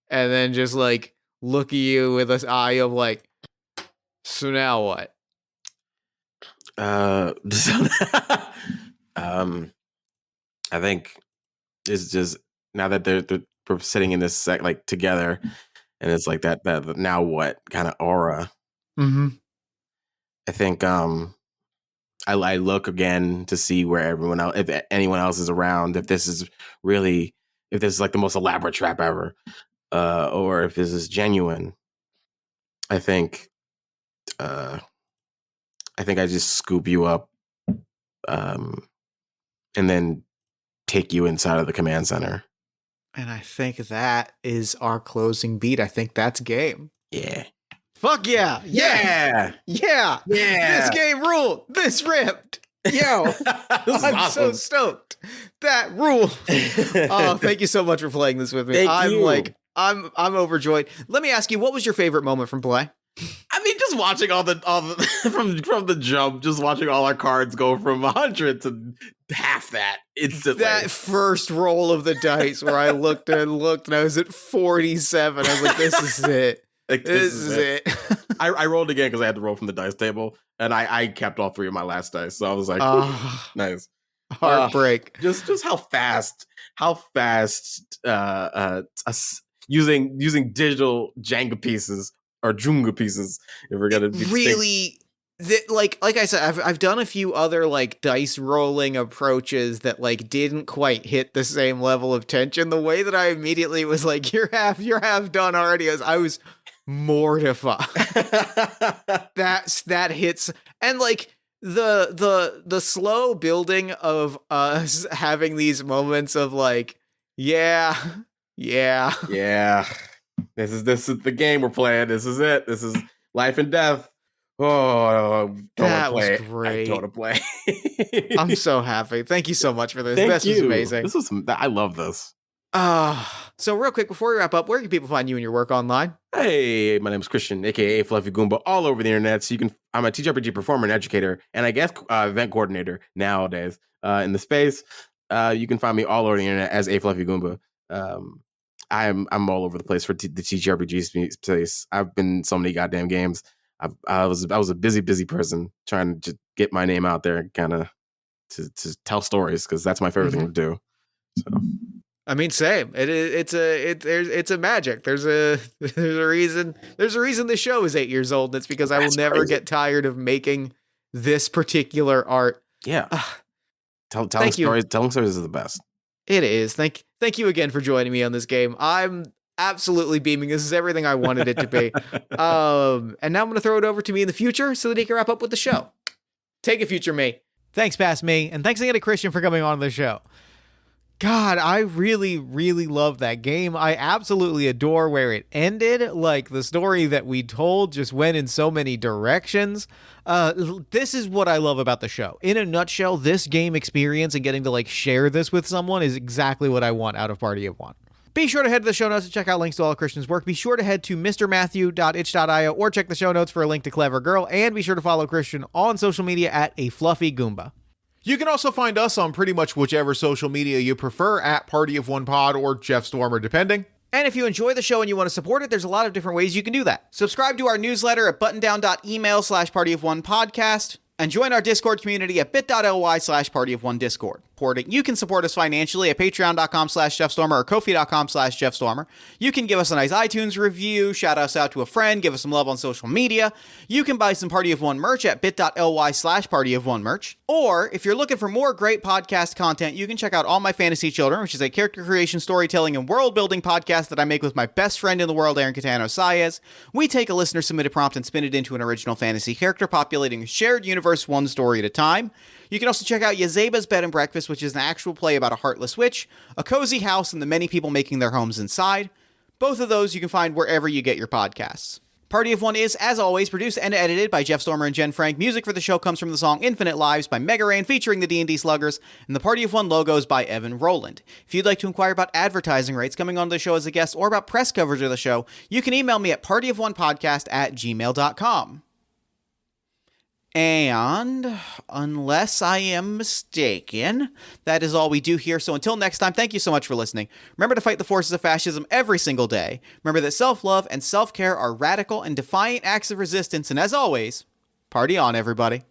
and then just like look at you with this eye of like, so now what? Um, I think it's just, now that we're sitting in this like together, and it's like that now what kind of aura. Mm-hmm. I think I look again to see where everyone else, if anyone else is around, if this is really, if this is like the most elaborate trap ever, or if this is genuine. I think uh, I just scoop you up, um, and then take you inside of the command center. And I think that is our closing beat. I think that's game. Yeah. Fuck yeah. Yeah. Yeah. This game ruled. This ripped. Yo, I'm so stoked. That rule. Oh, thank you so much for playing this with me. I'm overjoyed. Let me ask you, what was your favorite moment from play? I mean, just watching all the from the jump, just watching all our cards go from 100 to half that instantly. That first roll of the dice where I looked and I was at 47. I was like, this is it. Like, this is it. I rolled again because I had to roll from the dice table, and I kept all 3 of my last dice. So I was like, nice. Heartbreak. Just how fast using digital Jenga pieces or Jenga pieces, if we're gonna be really like I said, I've done a few other like dice rolling approaches that like didn't quite hit the same level of tension. The way that I immediately was like, you're half done already, as I was mortified. that hits, and like the slow building of us having these moments of like, yeah. This is the game we're playing. This is it. This is life and death. Oh, that was great. I don't want to play. I'm so happy. Thank you so much for this. This was amazing. I love this. So real quick before we wrap up, where can people find you and your work online? Hey, my name is Christian, aka AFluffyGoomba, all over the internet. So I'm a TTRPG performer and educator, and I guess event coordinator nowadays in the space. You can find me all over the internet as AFluffyGoomba. I'm all over the place for the TTRPG space. I've been in so many goddamn games. I was a busy person trying to just get my name out there, kind of to tell stories, because that's my favorite thing to do. So. I mean, same. It's a magic. There's a reason. There's a reason the show is 8 years old. It's because I will never get tired of making this particular art. Yeah. Telling stories is the best. It is. Thank you again for joining me on this game. I'm absolutely beaming. This is everything I wanted it to be. And now I'm going to throw it over to me in the future so that he can wrap up with the show. Take it, future me. Thanks, past me. And thanks again to Christian for coming on the show. God, I really, really love that game. I absolutely adore where it ended. Like, the story that we told just went in so many directions. This is what I love about the show. In a nutshell, this game experience and getting to like share this with someone is exactly what I want out of Party of One. Be sure to head to the show notes to check out links to all of Christian's work. Be sure to head to mrmatthew.itch.io or check the show notes for a link to Clever Girl. And be sure to follow Christian on social media at AFluffyGoomba. You can also find us on pretty much whichever social media you prefer, at Party of One Pod or Jeff Stormer, depending. And if you enjoy the show and you want to support it, there's a lot of different ways you can do that. Subscribe to our newsletter at buttondown.email/partyofonepodcast and join our Discord community at bit.ly/partyofonediscord. You can support us financially at patreon.com/JeffStormer or ko-fi.com/JeffStormer. You can give us a nice iTunes review, shout us out to a friend, give us some love on social media. You can buy some Party of One merch at bit.ly/partyofonemerch. Or if you're looking for more great podcast content, you can check out All My Fantasy Children, which is a character creation, storytelling, and world building podcast that I make with my best friend in the world, Aaron Catano Saez. We take a listener submitted prompt and spin it into an original fantasy character, populating a shared universe one story at a time. You can also check out Yazeba's Bed and Breakfast, which is an actual play about a heartless witch, a cozy house, and the many people making their homes inside. Both of those you can find wherever you get your podcasts. Party of One is, as always, produced and edited by Jeff Stormer and Jen Frank. Music for the show comes from the song Infinite Lives by Mega Ran featuring the D&D Sluggers, and the Party of One logo is by Evan Rowland. If you'd like to inquire about advertising rates, coming on the show as a guest, or about press coverage of the show, you can email me at partyofonepodcast@gmail.com. And unless I am mistaken, that is all we do here. So until next time, thank you so much for listening. Remember to fight the forces of fascism every single day. Remember that self-love and self-care are radical and defiant acts of resistance. And as always, party on, everybody.